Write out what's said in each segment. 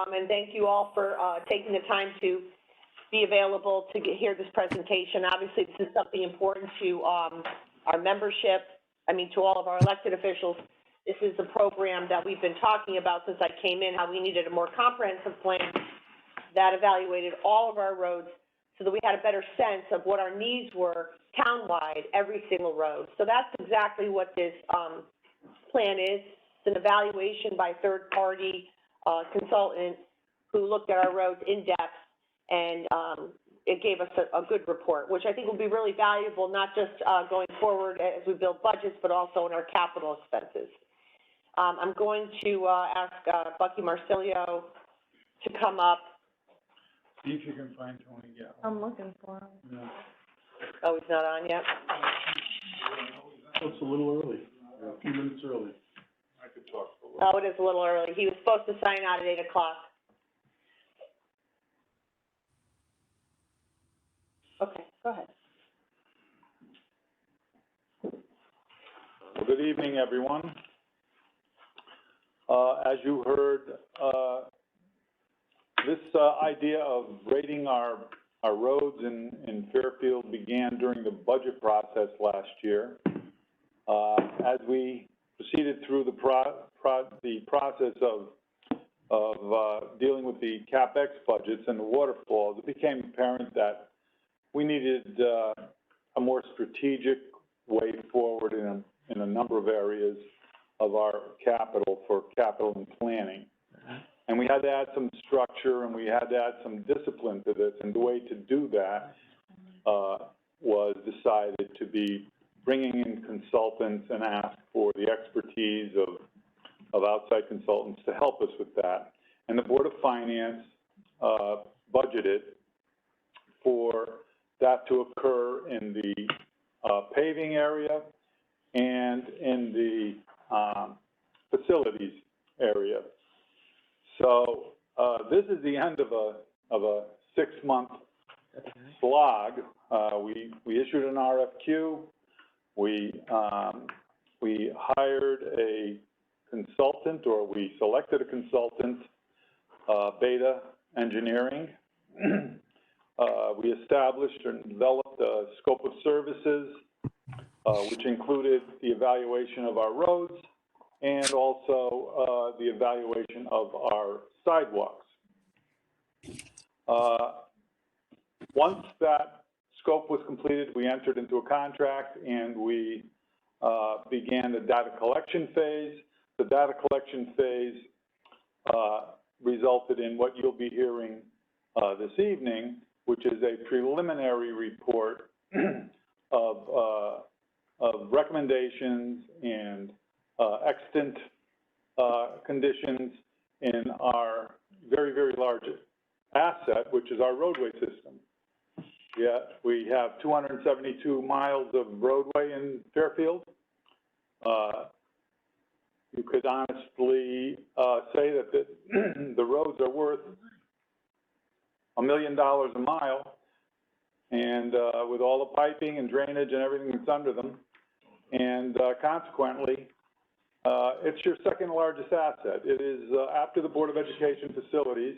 And thank you all for taking the time to be available to hear this presentation. Obviously, this is something important to our membership, to all of our elected officials. This is a program that we've been talking about since I came in, how we needed a more comprehensive plan that evaluated all of our roads so that we had a better sense of what our needs were townwide, every single road. So that's exactly what this plan is. It's an evaluation by third-party consultant who looked at our roads in depth, and it gave us a good report, which I think will be really valuable, not just going forward as we build budgets, but also in our capital expenses. I'm going to ask Bucky Marsilio to come up. See if you can find Tony Gallo. I'm looking for him. No. Oh, he's not on yet? Oh, it's a little early, a few minutes early. I could talk for a little. Oh, it is a little early. He was supposed to sign out at 8 o'clock. Okay, go ahead. Well, good evening, everyone. As you heard, this idea of rating our roads in Fairfield began during the budget process last year. As we proceeded through the process of dealing with the CapEx budgets and the waterfalls, it became apparent that we needed a more strategic way forward in a number of areas of our capital for capital and planning. And we had to add some structure and we had to add some discipline to this. And the way to do that was decided to be bringing in consultants and ask for the expertise of outside consultants to help us with that. And the Board of Finance budgeted for that to occur in the paving area and in the facilities area. So this is the end of a 6-month slog. We issued an RFQ. We hired a consultant, or we selected a consultant, Beta Engineering. We established and developed a scope of services, which included the evaluation of our roads and also the evaluation of our sidewalks. Once that scope was completed, we entered into a contract and we began the data collection phase. The data collection phase resulted in what you'll be hearing this evening, which is a preliminary report of recommendations and extant conditions in our very, very large asset, which is our roadway system. Yeah, we have 272 miles of roadway in Fairfield. You could honestly say that the roads are worth $1 million a mile, and with all the piping and drainage and everything that's under them, and consequently, it's your second largest asset. It is, after the Board of Education facilities,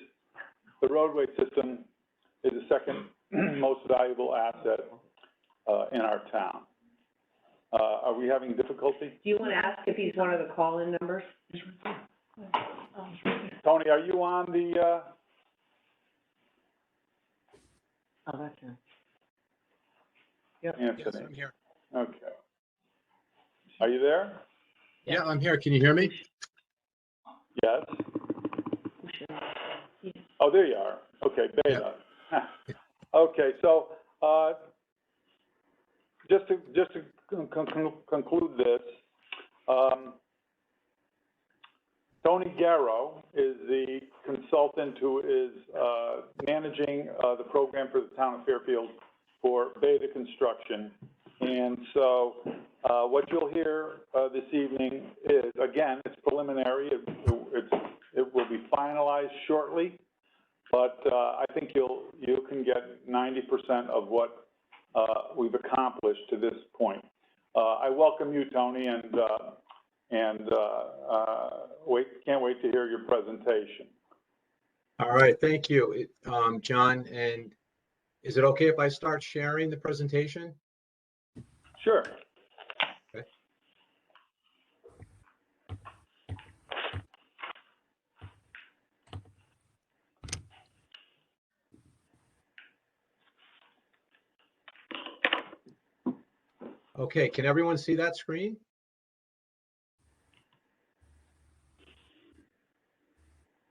the roadway system is the second most valuable asset in our town. Are we having difficulty? Do you want to ask if he's one of the call-in numbers? Tony, are you on the? Oh, that's him. Yep. Anthony. Yes, I'm here. Okay. Are you there? Yeah, I'm here. Can you hear me? Yes. Oh, there you are. Okay, Beta. Yeah. Okay, so just to conclude this, Tony Garrow is the consultant who is managing the program for the town of Fairfield for Beta Construction. And so what you'll hear this evening is, again, it's preliminary. It will be finalized shortly, but I think you can get 90% of what we've accomplished to this point. I welcome you, Tony, and can't wait to hear your presentation. All right, thank you, John. And is it okay if I start sharing the presentation? Sure. Okay. Okay, can everyone see that screen?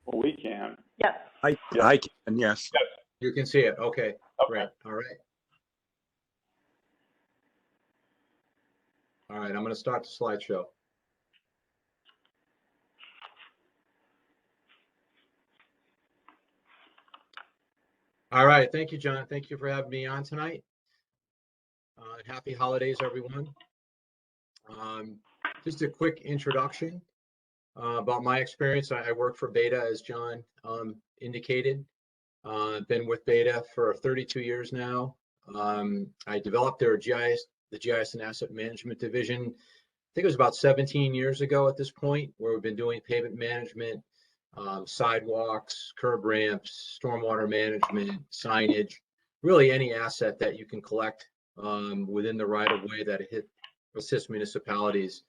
Well, we can. Yes. Yes. I can, yes. You can see it. Okay, great. Okay. All right. All right, I'm going to start the slideshow. All right, thank you, John. Thank you for having me on tonight. Happy holidays, everyone. Just a quick introduction about my experience. I work for Beta, as John indicated. I've been with Beta for 32 years now. I developed their GIS, the GIS and Asset Management Division. I think it was about 17 years ago at this point, where we've been doing pavement management, sidewalks, curb ramps, stormwater management, signage, really any asset that you can collect within the right of way that assists municipalities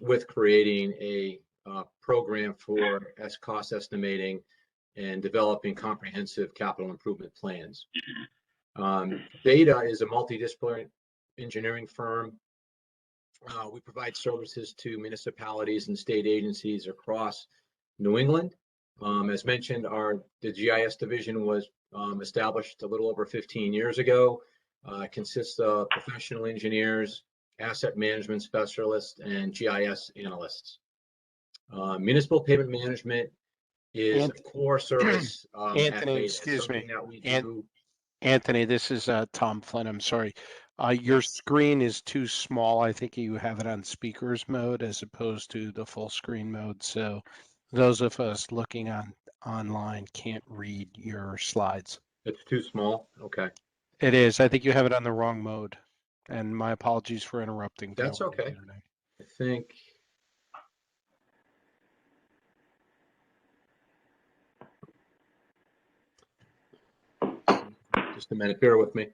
with creating a program for cost estimating and developing comprehensive capital improvement plans. Beta is a multidisciplinary engineering firm. We provide services to municipalities and state agencies across New England. As mentioned, the GIS division was established a little over 15 years ago. It consists of professional engineers, asset management specialists, and GIS analysts. Municipal pavement management is a core service at Anthony, Beta. excuse Something me. that we do. Anthony, this is Tom Flynn. I'm sorry. Your screen is too small. I think you have it on speakers mode as opposed to the full screen mode. So those of us looking online can't read your slides. It's too small. Okay. It is. I think you have it on the wrong mode. And my apologies for interrupting. That's Power okay. Internet. I think. Just a minute, bear with me.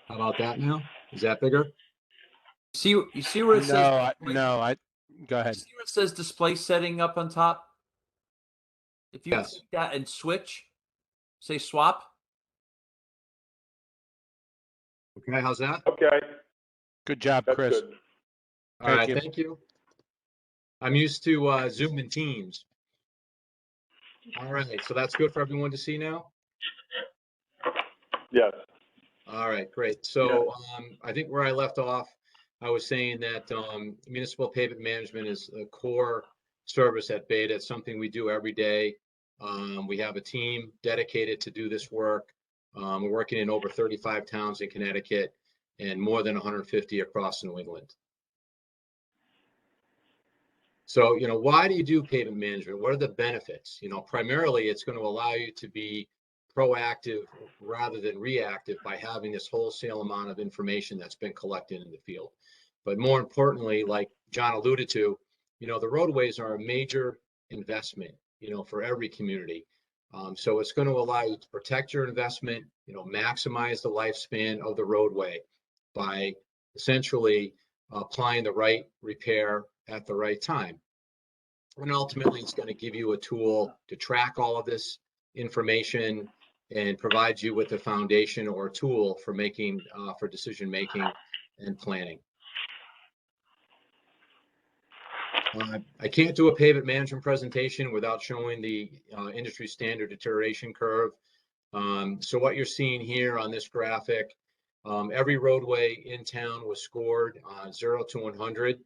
How about that now? Is that bigger? You see where it says Go ahead. you see where it says display setting up on top? If you Yes. click that and switch, say swap. Okay, how's that? Okay, Good job, that's Chris. good. All right, Thank you. thank you. I'm used to Zoom and Teams. All right, so that's good for everyone to see now? Yes. All right, great. So I think where I left off, I was saying that municipal pavement management is a core service at Beta. It's something we do every day. We have a team dedicated to do this work. We're working in over 35 towns in Connecticut and more than 150 across New England. So, why do you do pavement management? What are the benefits? Primarily it's going to allow you to be proactive rather than reactive by having this wholesale amount of information that's been collected in the field. But more importantly, like John alluded to, the roadways are a major investment, for every community. So it's going to allow you to protect your investment, maximize the lifespan of the roadway by essentially applying the right repair at the right time. And ultimately, it's going to give you a tool to track all of this information and provide you with a foundation or a tool for for decision making and planning. I can't do a pavement management presentation without showing the industry standard deterioration curve. So what you're seeing here on this graphic, every roadway in town was scored 0 to 100.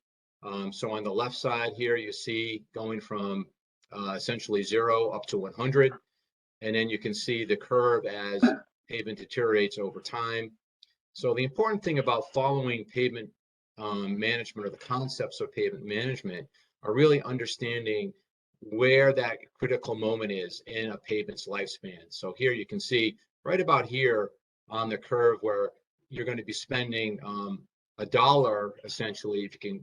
So on the left side here, you see going from essentially 0 up to 100. And then you can see the curve as pavement deteriorates over time. So the important thing about following pavement management, or the concepts of pavement management, are really understanding where that critical moment is in a pavement's lifespan. So here you can see right about here on the curve where you're going to be spending $1 essentially if you can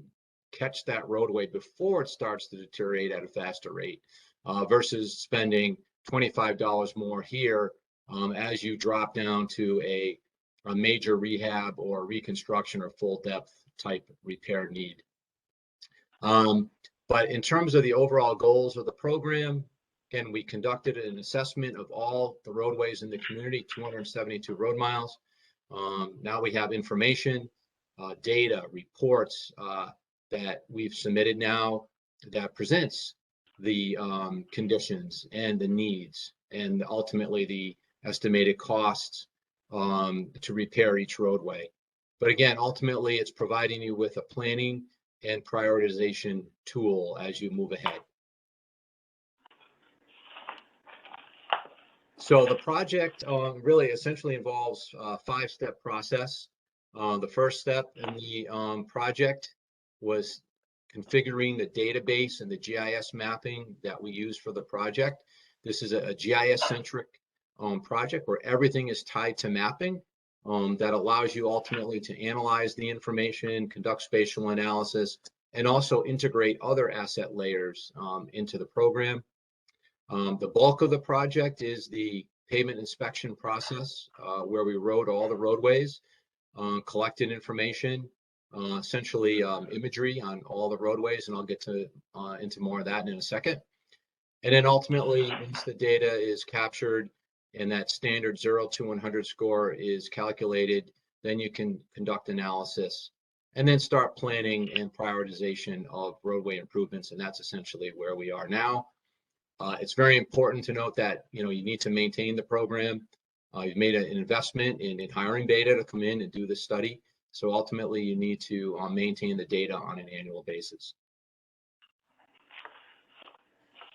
catch that roadway before it starts to deteriorate at a faster rate versus spending $25 more here as you drop down to a major rehab or reconstruction or full depth type repair need. But in terms of the overall goals of the program, again, we conducted an assessment of all the roadways in the community, 272 road miles. Now we have information, data, reports that we've submitted now that presents the conditions and the needs and ultimately the estimated costs to repair each roadway. But again, ultimately, it's providing you with a planning and prioritization tool as you move ahead. So the project really essentially involves a 5-step process. The first step in the project was configuring the database and the GIS mapping that we use for the project. This is a GIS-centric project where everything is tied to mapping that allows you ultimately to analyze the information, conduct spatial analysis, and also integrate other asset layers into the program. The bulk of the project is the pavement inspection process where we rode all the roadways, collected information, essentially imagery on all the roadways, and I'll get to into more of that in a second. And then ultimately, once the data is captured and that standard 0 to 100 score is calculated, then you can conduct analysis and then start planning and prioritization of roadway improvements. And that's essentially where we are now. It's very important to note that, you need to maintain the program. You've made an investment in hiring data to come in and do this study. So ultimately, you need to maintain the data on an annual basis.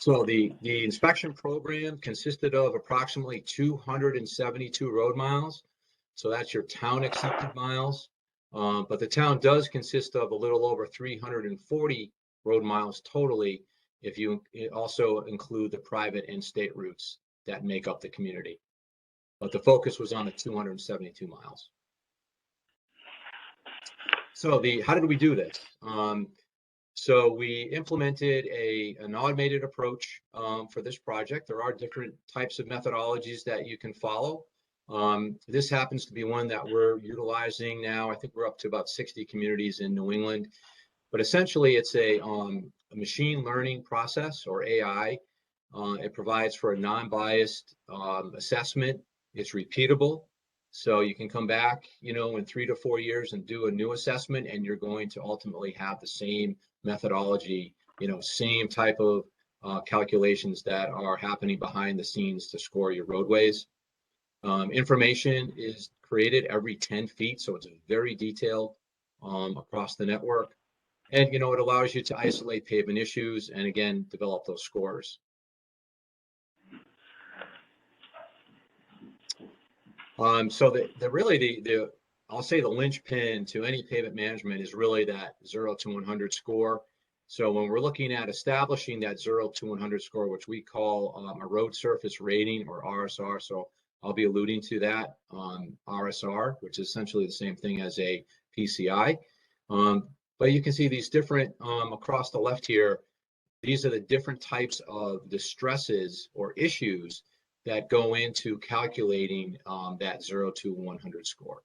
So the inspection program consisted of approximately 272 road miles. So that's your town accepted miles. But the town does consist of a little over 340 road miles totally, if you also include the private and state routes that make up the community. But the focus was on the 272 miles. So how did we do this? So we implemented an automated approach for this project. There are different types of methodologies that you can follow. This happens to be one that we're utilizing now. I think we're up to about 60 communities in New England. But essentially, it's a machine learning process, or AI. It provides for a non-biased assessment. It's repeatable. So you can come back, in 3 to 4 years and do a new assessment, and you're going to ultimately have the same methodology, same type of calculations that are happening behind the scenes to score your roadways. Information is created every 10 feet, so it's very detailed across the network. And, it allows you to isolate pavement issues and, again, develop those scores. So I'll say the linchpin to any pavement management is really that 0 to 100 score. So when we're looking at establishing that 0 to 100 score, which we call a road surface rating, or RSR, so I'll be alluding to that RSR, which is essentially the same thing as a PCI. But you can see these different, across the left here, these are the different types of distresses or issues that go into calculating that 0 to 100 score.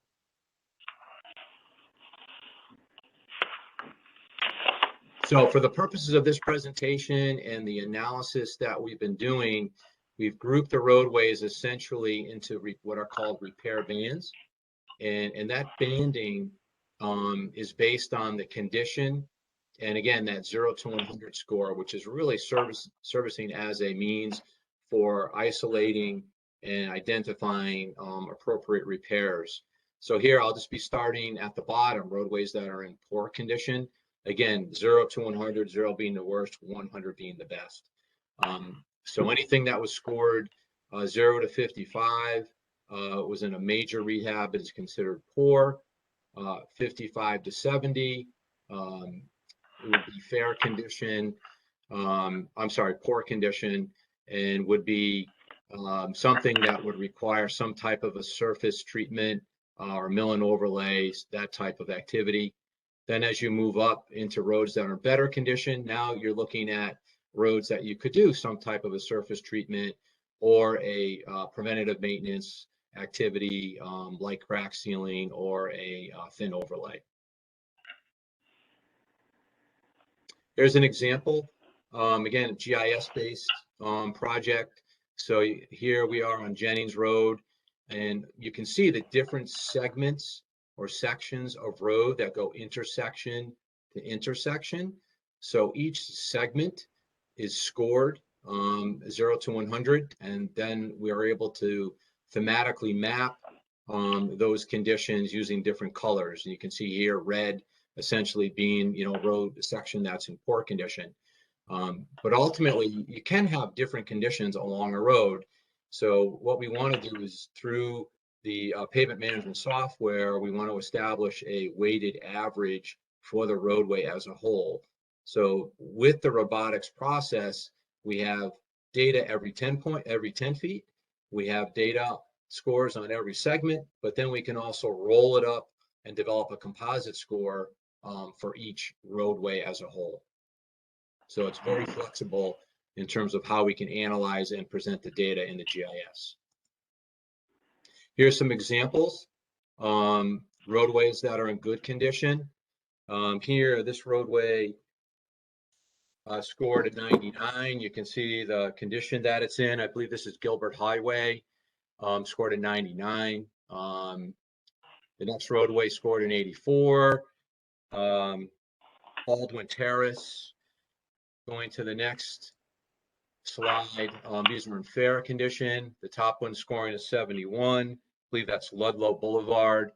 So for the purposes of this presentation and the analysis that we've been doing, we've grouped the roadways essentially into what are called repair bands. And that banding is based on the condition. And again, that 0 to 100 score, which is really servicing as a means for isolating and identifying appropriate repairs. So here I'll just be starting at the bottom, roadways that are in poor condition. Again, 0 to 100, 0 being the worst, 100 being the best. So anything that was scored 0 to 55 was in a major rehab, is considered poor. 55 to 70 it would be fair condition. poor condition, and would be something that would require some type of a surface treatment or mill and overlays, that type of activity. Then as you move up into roads that are in better condition, now you're looking at roads that you could do some type of a surface treatment or a preventative maintenance activity like crack sealing or a thin overlay. Here's an example, again, a GIS-based project. So here we are on Jennings Road, and you can see the different segments or sections of road that go intersection to intersection. So each segment is scored 0 to 100, and then we are able to thematically map those conditions using different colors. And you can see here red essentially being, road section that's in poor condition. But ultimately, you can have different conditions along a road. So what we want to do is through the pavement management software, we want to establish a weighted average for the roadway as a whole. So with the robotics process, we have data every 10 feet. We have data scores on every segment, but then we can also roll it up and develop a composite score for each roadway as a whole. So it's very flexible in terms of how we can analyze and present the data in the GIS. Here's some examples. Roadways that are in good condition. Here, this roadway scored a 99. You can see the condition that it's in. I believe this is Gilbert Highway, scored a 99. The next roadway scored an 84. Baldwin Terrace. Going to the next slide, these are in fair condition. The top one scoring a 71. I believe that's Ludlow Boulevard.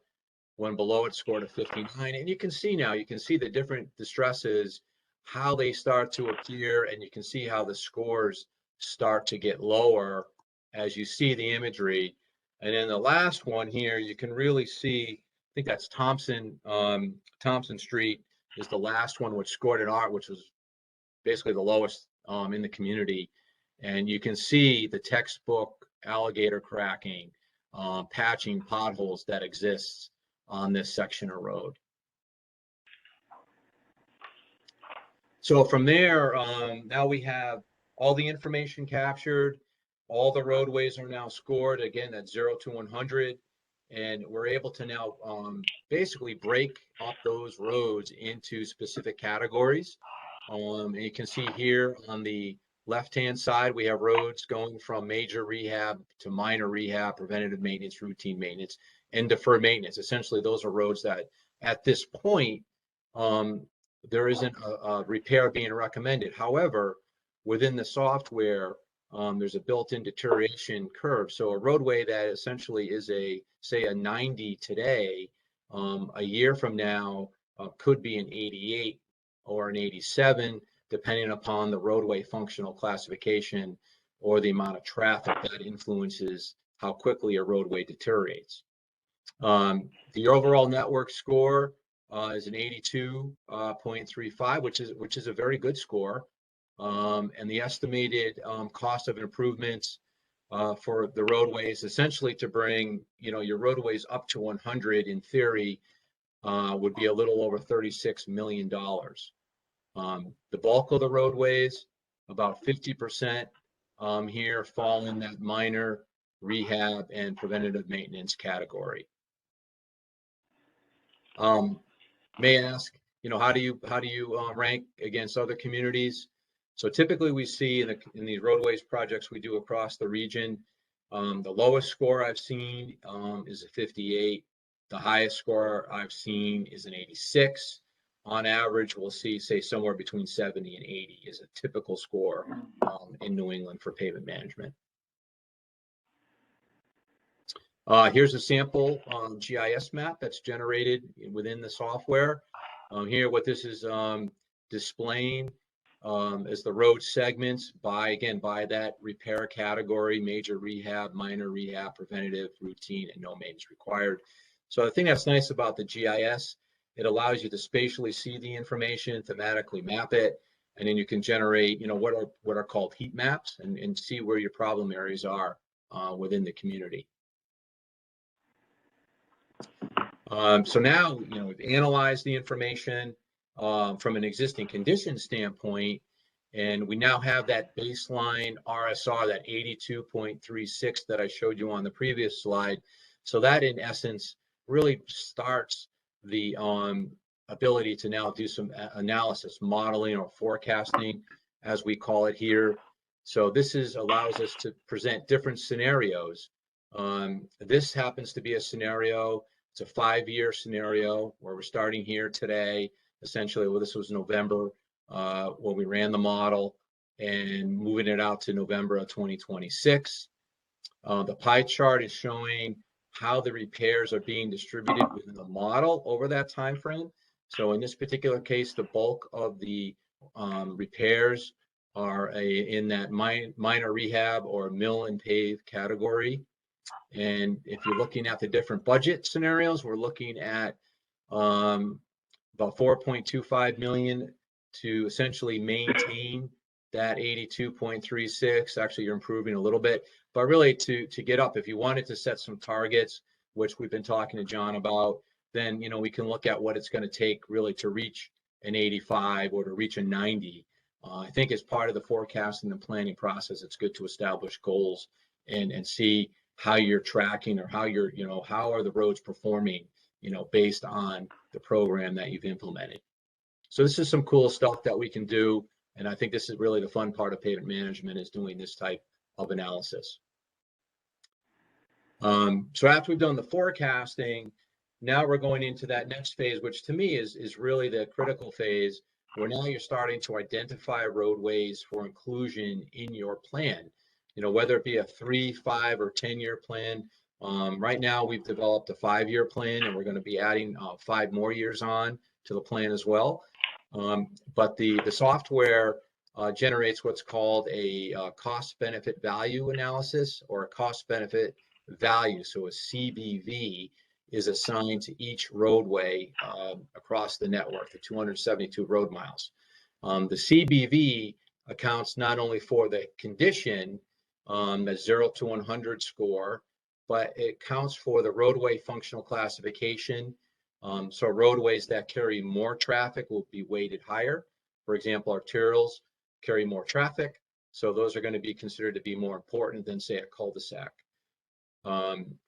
One below it scored a 59. And you can see now, you can see the different distresses, how they start to appear, and you can see how the scores start to get lower as you see the imagery. And then the last one here, you can really see, I think that's Thompson Street is the last one, which scored an R, which was basically the lowest in the community. And you can see the textbook alligator cracking, patching potholes that exists on this section of road. So from there, now we have all the information captured, all the roadways are now scored, again, at 0 to 100. And we're able to now basically break up those roads into specific categories. And you can see here on the left-hand side, we have roads going from major rehab to minor rehab, preventative maintenance, routine maintenance, and deferred maintenance. Essentially, those are roads that at this point, there isn't a repair being recommended. However, within the software, there's a built-in deterioration curve. So a roadway that essentially is say a 90 today, a year from now could be an 88 or an 87, depending upon the roadway functional classification or the amount of traffic that influences how quickly a roadway deteriorates. The overall network score is an 82.35, which is a very good score. And the estimated cost of improvements for the roadways, essentially to bring your roadways up to 100 in theory, would be a little over $36 million. The bulk of the roadways, about 50% here, fall in that minor rehab and preventative maintenance category. May ask, how do you rank against other communities? So typically we see in these roadways projects we do across the region, the lowest score I've seen is a 58. The highest score I've seen is an 86. On average, we'll see, say, somewhere between 70 and 80 is a typical score in New England for pavement management. Here's a sample GIS map that's generated within the software. Here, what this is displaying is the road segments by that repair category: major rehab, minor rehab, preventative, routine, and no maintenance required. So the thing that's nice about the GIS, it allows you to spatially see the information, thematically map it, And then you can generate, what are called heat maps and see where your problem areas are within the community. So now, we've analyzed the information from an existing condition standpoint, and we now have that baseline RSR, that 82.36 that I showed you on the previous slide. So that, in essence, really starts the ability to now do some analysis, modeling or forecasting, as we call it here. So this allows us to present different scenarios. This happens to be a scenario. It's a 5-year scenario where we're starting here today. Essentially, well, this was November when we ran the model, and moving it out to November of 2026. The pie chart is showing how the repairs are being distributed within the model over that time frame. So in this particular case, the bulk of the repairs are in that minor rehab or mill and pave category. And if you're looking at the different budget scenarios, we're looking at about 4.25 million to essentially maintain that 82.36. Actually, you're improving a little bit, but really to get up, if you wanted to set some targets, which we've been talking to John about, then we can look at what it's going to take really to reach an 85 or to reach a 90. I think as part of the forecasting and planning process, it's good to establish goals and see how you're tracking, or how how are the roads performing, based on the program that you've implemented. So this is some cool stuff that we can do. And I think this is really the fun part of pavement management, is doing this type of analysis. So after we've done the forecasting, now we're going into that next phase, which to me is really the critical phase, where now you're starting to identify roadways for inclusion in your plan. Whether it be a 3, 5, or 10-year plan. Right now, we've developed a 5-year plan, and we're going to be adding 5 more years on to the plan as well. But the software generates what's called a cost-benefit value analysis, or a cost-benefit value. So a CBV is assigned to each roadway across the network, the 272 road miles. The CBV accounts not only for the condition, the 0 to 100 score, but it counts for the roadway functional classification. So roadways that carry more traffic will be weighted higher. For example, arterials carry more traffic, so those are going to be considered to be more important than, say, a cul-de-sac.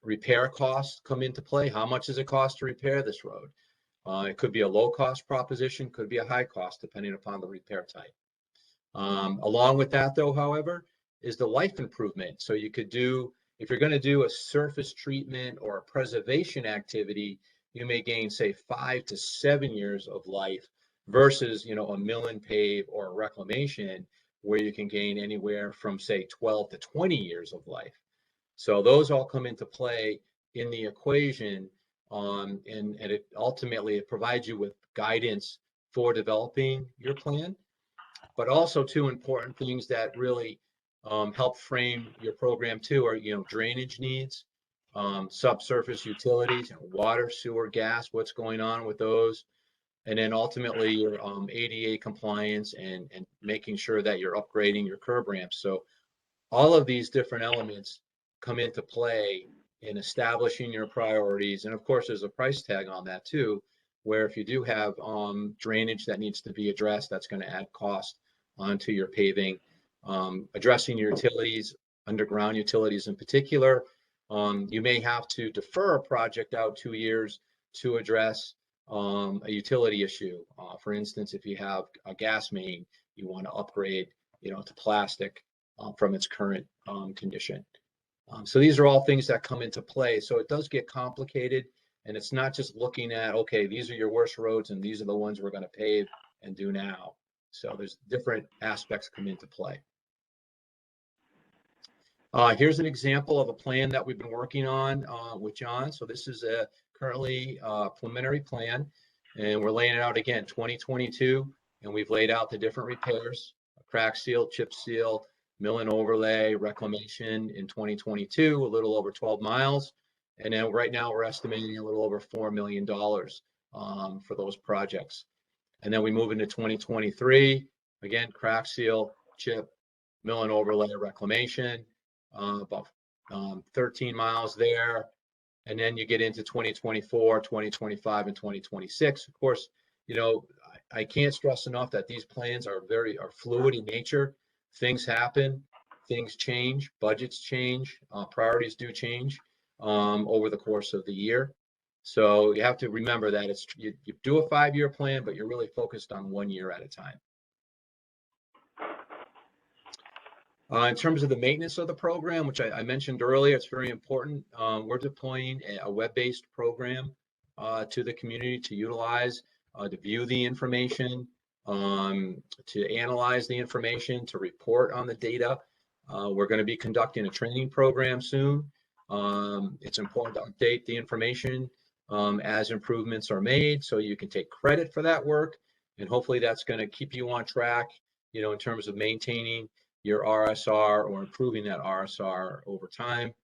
Repair costs come into play. How much does it cost to repair this road? It could be a low-cost proposition, could be a high cost, depending upon the repair type. Along with that, though, however, is the life improvement. So you could do, if you're going to do a surface treatment or a preservation activity, you may gain, say, 5 to 7 years of life versus, a mill and pave or a reclamation, where you can gain anywhere from, say, 12 to 20 years of life. So those all come into play in the equation, and it ultimately provides you with guidance for developing your plan. But also, two important things that really help frame your program too are, drainage needs, subsurface utilities, water, sewer, gas, what's going on with those, and then ultimately your ADA compliance and making sure that you're upgrading your curb ramps. So all of these different elements come into play in establishing your priorities. And of course, there's a price tag on that too, where if you do have drainage that needs to be addressed, that's going to add cost onto your paving. Addressing your utilities, underground utilities in particular, you may have to defer a project out 2 years to address a utility issue. For instance, if you have a gas main, you want to upgrade, to plastic from its current condition. So these are all things that come into play. So it does get complicated, and it's not just looking at, okay, these are your worst roads and these are the ones we're going to pave and do now. So there's different aspects come into play. Here's an example of a plan that we've been working on with John. So this is currently a preliminary plan, and we're laying it out again, 2022, and we've laid out the different repairs: crack seal, chip seal, mill and overlay, reclamation in 2022, a little over 12 miles. And then right now we're estimating a little over $4 million for those projects. And then we move into 2023, Again, crack seal, chip, mill and overlay reclamation, about 13 miles there. And then you get into 2024, 2025, and 2026. Of course, you know, I can't stress enough that these plans are fluid in nature. Things happen, things change, budgets change, priorities do change over the course of the year. So you have to remember that you do a 5-year plan, but you're really focused on 1 year at a time. In terms of the maintenance of the program, which I mentioned earlier, it's very important. We're deploying a web-based program to the community to utilize, to view the information, to analyze the information, to report on the data. We're going to be conducting a training program soon. It's important to update the information as improvements are made, so you can take credit for that work, and hopefully that's going to keep you on track, you know, in terms of maintaining your RSR or improving that RSR over time.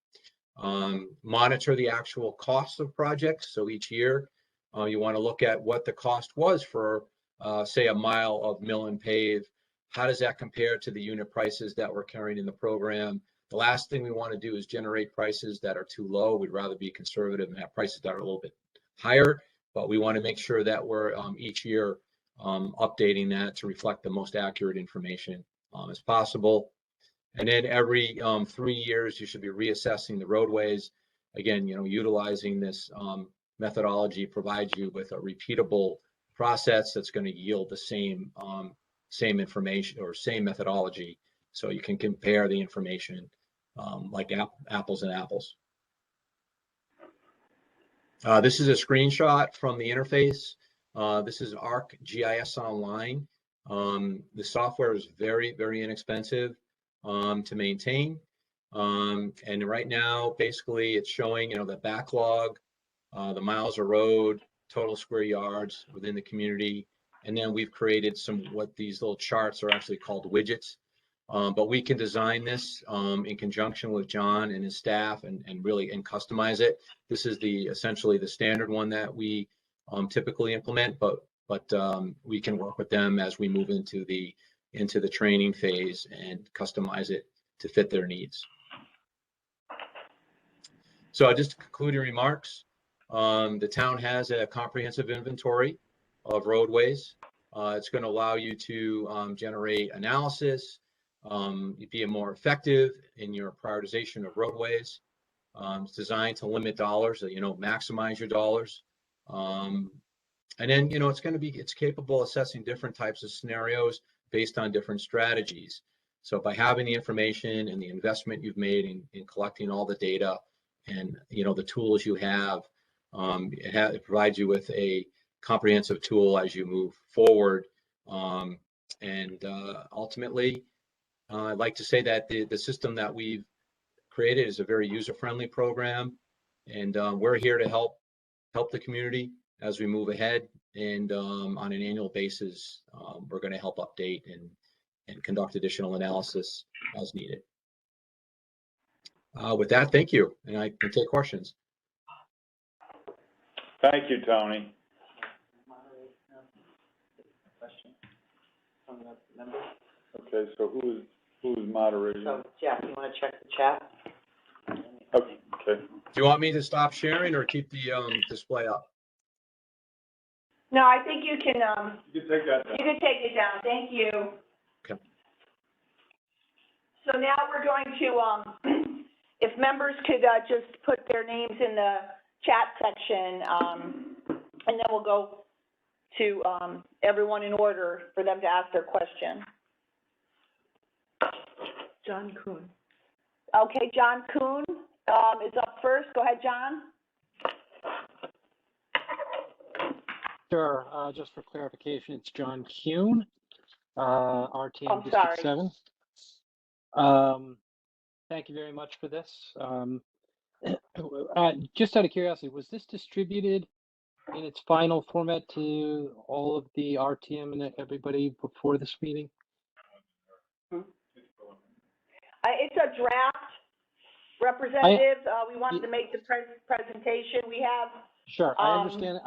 Monitor the actual costs of projects. So each year, you want to look at what the cost was for, say, a mile of mill and pave. How does that compare to the unit prices that we're carrying in the program? The last thing we want to do is generate prices that are too low. We'd rather be conservative and have prices that are a little bit higher, but we want to make sure that we're each year updating that to reflect the most accurate information as possible. And then every 3 years, you should be reassessing the roadways. Again, you know, utilizing this methodology provides you with a repeatable process that's going to yield the same information or same methodology, so you can compare the information like apples and apples. This is a screenshot from the interface. This is ArcGIS Online. The software is very, very inexpensive to maintain. And right now, basically, it's showing, you know, the backlog, the miles of road, total square yards within the community. And then we've created what these little charts are actually called widgets. But we can design this in conjunction with John and his staff and really customize it. This is essentially the standard one that we typically implement, but we can work with them as we move into the training phase and customize it to fit their needs. So just to conclude your remarks, the town has a comprehensive inventory of roadways. It's going to allow you to generate analysis, be more effective in your prioritization of roadways. It's designed to limit dollars, you know, maximize your dollars. And then, you know, it's capable of assessing different types of scenarios based on different strategies. So by having the information and the investment you've made in collecting all the data and, you know, the tools you have, it provides you with a comprehensive tool as you move forward. And ultimately, I'd like to say that the system that we've created is a very user-friendly program, and we're here to help the community as we move ahead. And on an annual basis, we're going to help update and conduct additional analysis as needed. With that, thank you, and I can take questions. Thank you, Tony. Okay, so who is moderating? So, Jeff, you want to check the chat? Okay. Do you want me to stop sharing or keep the display up? No, I think you can take that down. you can take it down. Thank you. Okay. So now we're going to, if members could just put their names in the chat section, and then we'll go to everyone in order for them to ask their question. John Kuhn. Okay, John Kuhn is up first. Go ahead, John. Sure. Just for clarification, it's John Kuhn, RTM I'm District sorry. 7. Thank you very much for this. Just out of curiosity, was this distributed in its final format to all of the RTM and everybody before this meeting? It's a draft, Representative. We wanted to make the presentation. We have. Sure, I understand.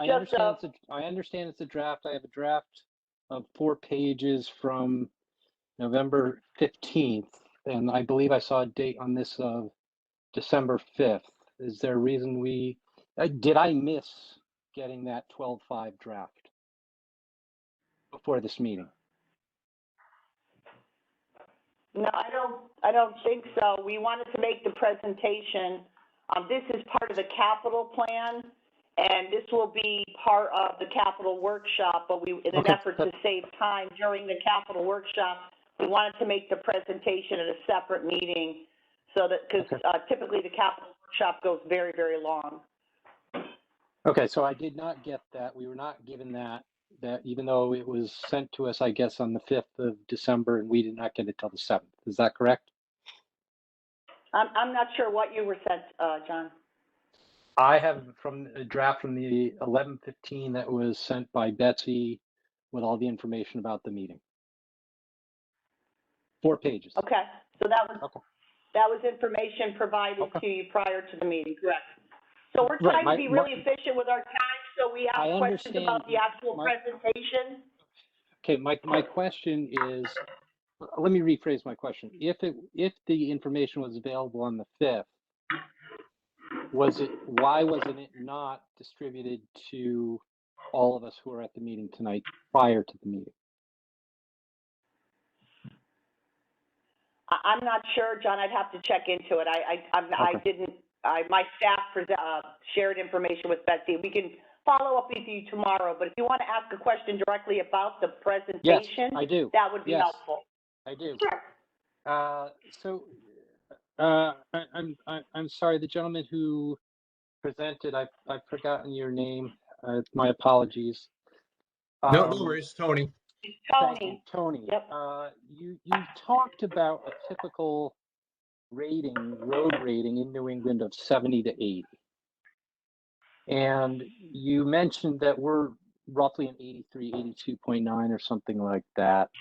I understand it's a draft. I have a draft of 4 pages from November 15th, and I believe I saw a date on this of December 5th. Is there a reason did I miss getting that 12.5 draft before this meeting? No, I don't think so. We wanted to make the presentation. This is part of the capital plan, and this will be part of the capital workshop, but in an Okay. effort to save time during the capital workshop, we wanted to make the presentation at a separate meeting so that, because typically the capital workshop goes very, very long. Okay, so I did not get that. We were not given that even though it was sent to us, I guess, on the 5th of December, and we did not get it till the 7th. Is that correct? I'm not sure what you were sent, John. I have from a draft from the 11:15 that was sent by Betsy with all the information about the meeting. 4 pages. Okay, so that was information provided Okay. to you prior to the meeting, correct? So we're Right, trying to be really efficient with our time, so we I have questions understand about the actual my- presentation. Okay, my question is, let me rephrase my question. If the information was available on the 5th, why wasn't it not distributed to all of us who are at the meeting tonight prior to the meeting? I'm not sure, John, I'd have to check into it. My staff shared information with Betsy. We can follow up with you tomorrow, but if you want to ask a question directly about the presentation, Yes, I do. that would be Yes. helpful. I do. Sure. I'm sorry, the gentleman who presented, I've forgotten your name. My apologies. No worries, Tony. Thank you, Tony. Yep. You talked about a typical road rating in New England of 70 to 80. And you mentioned that we're roughly an 83, 82.9 or something like that,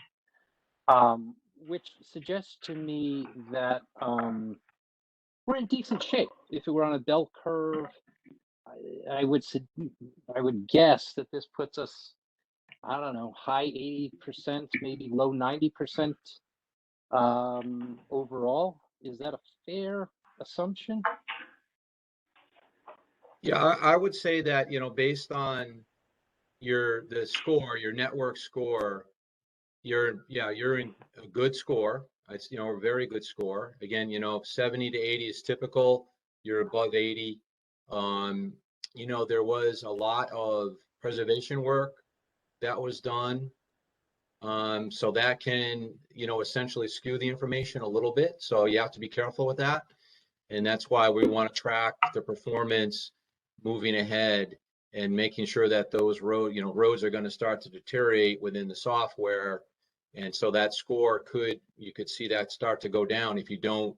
which suggests to me that we're in decent shape. If it were on a bell curve, I would guess that this puts us, I don't know, high 80%, maybe low 90% overall. Is that a fair assumption? Yeah, I would say that, based on your network score, you're in a good score. It's, a very good score. Again, 70 to 80 is typical. You're above 80. There was a lot of preservation work that was done. So that can, essentially skew the information a little bit. So you have to be careful with that. And that's why we want to track the performance moving ahead and making sure that those roads are going to start to deteriorate within the software. And so that score you could see that start to go down if you don't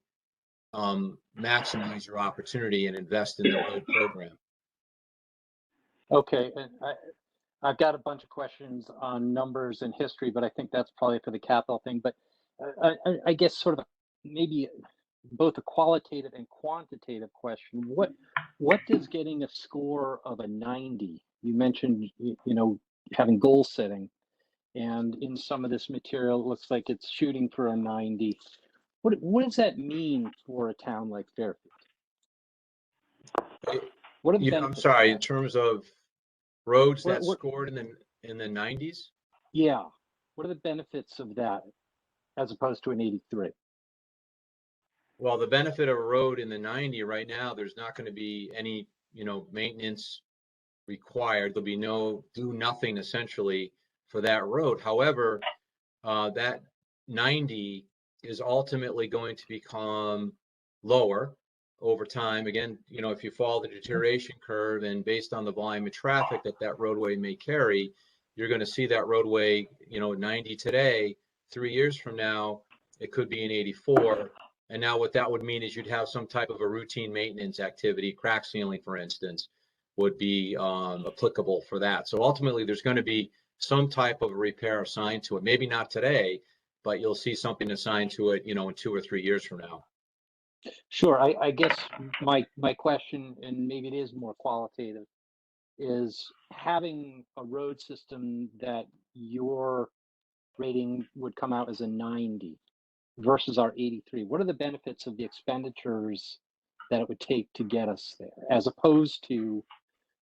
maximize your opportunity and invest in the road program. Okay, and I've got a bunch of questions on numbers and history, but I think that's probably for the capital thing. But I guess sort of maybe both a qualitative and quantitative question. What does getting a score of a 90? You mentioned, having goal setting, and in some of this material, it looks like it's shooting for a 90. What does that mean for a town like Fairfield? What are the benefits? I'm sorry, in terms of roads that scored in the 90s? Yeah. What are the benefits of that as opposed to an 83? Well, the benefit of a road in the 90 right now, there's not going to be any, maintenance required. There'll be do nothing essentially for that road. However, that 90 is ultimately going to become lower over time. Again, if you follow the deterioration curve and based on the volume of traffic that roadway may carry, you're going to see that roadway, 90 today, 3 years from now, it could be an 84. And now what that would mean is you'd have some type of a routine maintenance activity, crack sealing, for instance, would be applicable for that. So ultimately, there's going to be some type of repair assigned to it. Maybe not today, but you'll see something assigned to it, in 2 or 3 years from now. Sure. I guess my question, and maybe it is more qualitative, is having a road system that your rating would come out as a 90 versus our 83? What are the benefits of the expenditures that it would take to get us there, as opposed to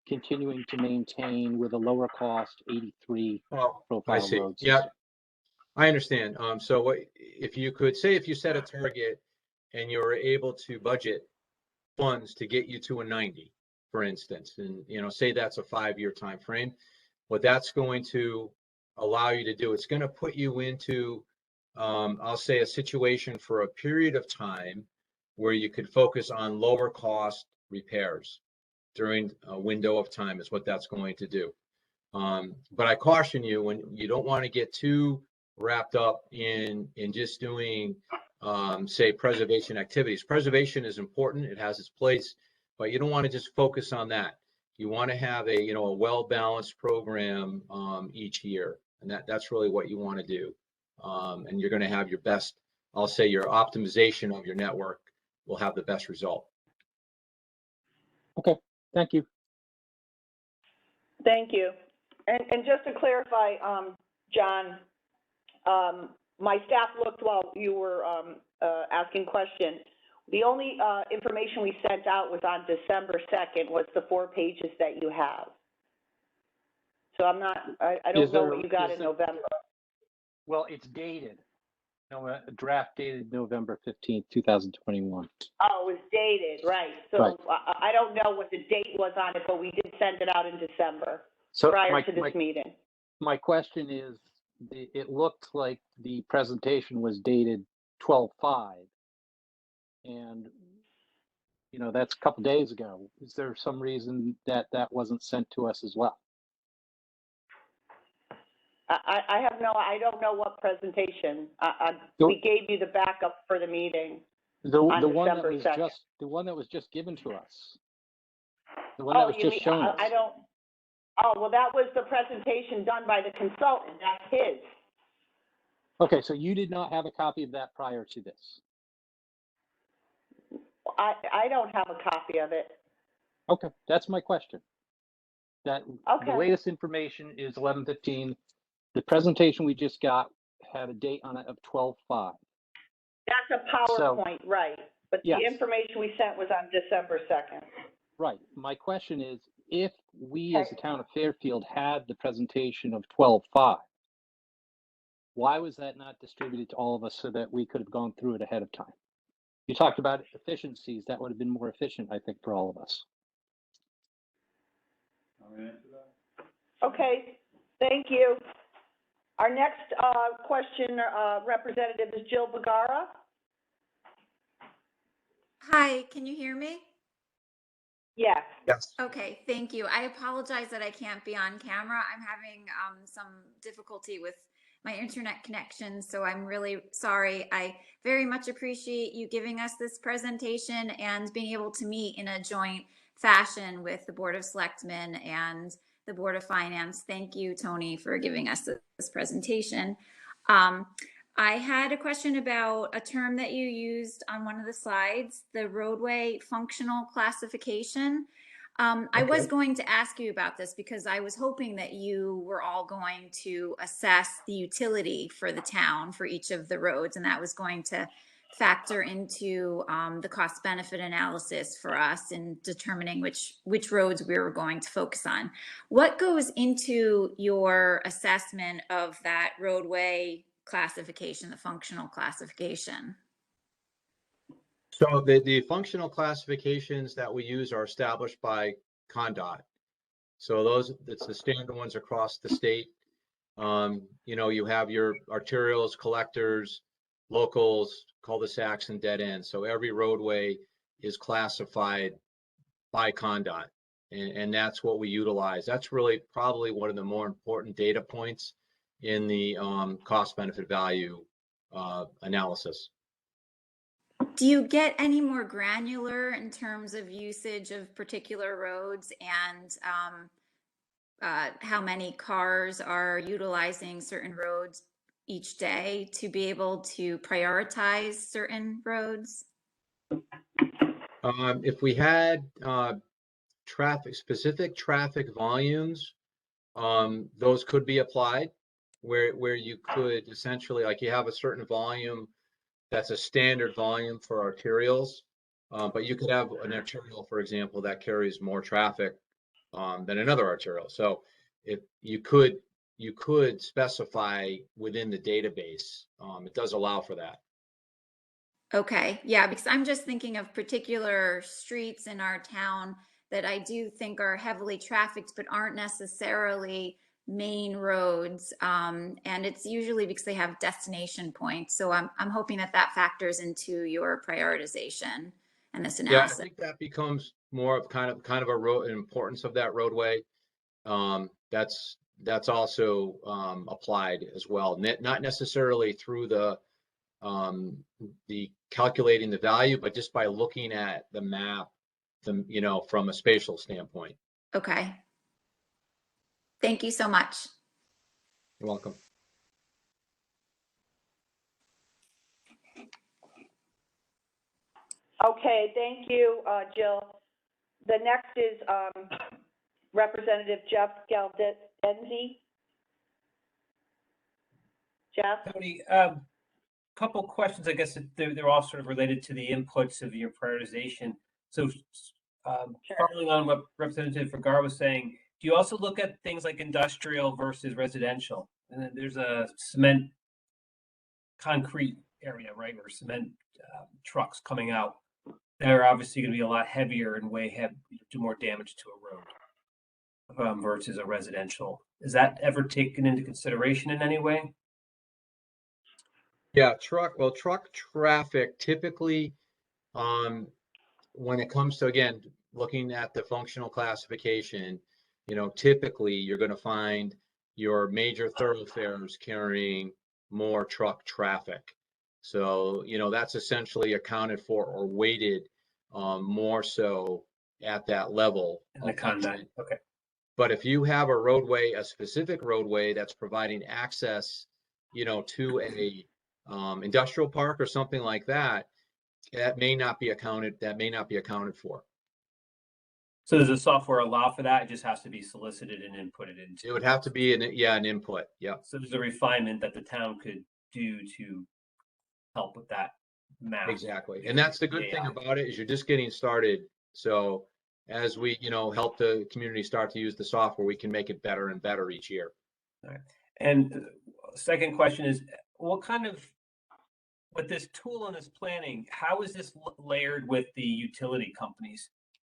continuing to maintain with a lower cost 83 Oh, I profile see. road Yeah, system? I understand. So what, if you could say, if you set a target and you're able to budget funds to get you to a 90, for instance, and, you know, say that's a 5-year time frame, what that's going to allow you to do, it's going to put you into, I'll say, a situation for a period of time where you could focus on lower cost repairs during a window of time is what that's going to do. But I caution you, when you don't want to get too wrapped up in just doing, say, preservation activities. Preservation is important; it has its place, but you don't want to just focus on that. You want to have a, you know, a well-balanced program each year, and that's really what you want to do. And you're going to have your best. I'll say your optimization of your network will have the best result. Okay, thank you. Thank you. And just to clarify, John, my staff looked while you were asking questions. The only information we sent out was on December 2nd, was the 4 pages that you have. So I'm not, I don't know what you got in November. Well, it's dated. No, a draft dated November 15th, 2021. Oh, it was dated, right. So Right. I don't know what the date was on it, but we did send it out in December, So prior to this meeting. my question is, it looked like the presentation was dated 12/5, and you know, that's a couple days ago. Is there some reason that that wasn't sent to us as well? I have no, I don't know what presentation. We gave you the backup for the meeting. The on one that December was 2nd. just the one that was just given to us. The one that was just shown us. I don't, oh, well, that was the presentation done by the consultant. That's his. Okay, so you did not have a copy of that prior to this. I don't have a copy of it. Okay, that's my question. That Okay. the latest information is 11/15. The presentation we just got had a date on it of 12/5. That's a PowerPoint, right. But the Yes. information we sent was on December 2nd. Right. My question is, if we as the town of Fairfield had the presentation of 12/5, why was that not distributed to all of us so that we could have gone through it ahead of time? You talked about efficiencies. That would have been more efficient, I think, for all of us. Okay, thank you. Our next question representative is Jill Bagara. Hi, can you hear me? Yes. Yes. Okay, thank you. I apologize that I can't be on camera. I'm having some difficulty with my internet connection, so I'm really sorry. I very much appreciate you giving us this presentation and being able to meet in a joint fashion with the Board of Selectmen and the Board of Finance. Thank you, Tony, for giving us this presentation. I had a question about a term that you used on one of the slides, the roadway functional classification. I was going to ask you about this because I was hoping that you were all going to assess the utility for the town for each of the roads, and that was going to factor into the cost benefit analysis for us in determining which roads we were going to focus on. What goes into your assessment of that roadway classification, the functional classification? So the functional classifications that we use are established by CONDOT. So those, it's the standard ones across the state. You know, you have your arterials, collectors, locals, cul-de-sacs, and dead ends. So every roadway is classified by CONDOT, and that's what we utilize. That's really probably one of the more important data points in the cost benefit value analysis. Do you get any more granular in terms of usage of particular roads and how many cars are utilizing certain roads each day to be able to prioritize certain roads? If we had specific traffic volumes, those could be applied. where you could essentially, like, you have a certain volume that's a standard volume for arterials, but you could have an arterial, for example, that carries more traffic than another arterial. So if you could specify within the database. It does allow for that. Okay, yeah, because I'm just thinking of particular streets in our town that I do think are heavily trafficked, but aren't necessarily main roads. And it's usually because they have destination points. So I'm hoping that that factors into your prioritization and this Yeah, I analysis. think that becomes more of kind of a road importance of that roadway. That's also applied as well. Not necessarily through the calculating the value, but just by looking at the map, from a spatial standpoint. Okay. Thank you so much. You're welcome. Okay, thank you, Jill. The next is Representative Jeff Galdenzi. Jeff? Tony, couple questions. I guess they're all sort of related to the inputs of your prioritization. So, following on what Representative Vergara was saying, do you also look at things like industrial versus residential? And then there's a cement concrete area, right, or cement trucks coming out. They're obviously going to be a lot heavier and do more damage to a road versus a residential. Is that ever taken into consideration in any way? Yeah, truck traffic typically, when it comes to, again, looking at the functional classification, typically you're going to find your major thoroughfares carrying more truck traffic. So, that's essentially accounted for or weighted more so at that level. Okay. But if you have a roadway, a specific roadway that's providing access, to a industrial park or something like that, that may not be accounted for. So does the software allow for that? It just has to be solicited and inputted into. It would have to be an input. Yeah. So there's a refinement that the town could do to help with that map. Exactly. And that's the good thing about it, is you're just getting started. So as we, help the community start to use the software, we can make it better and better each year. All right. And second question is, with this tool and this planning, how is this layered with the utility companies?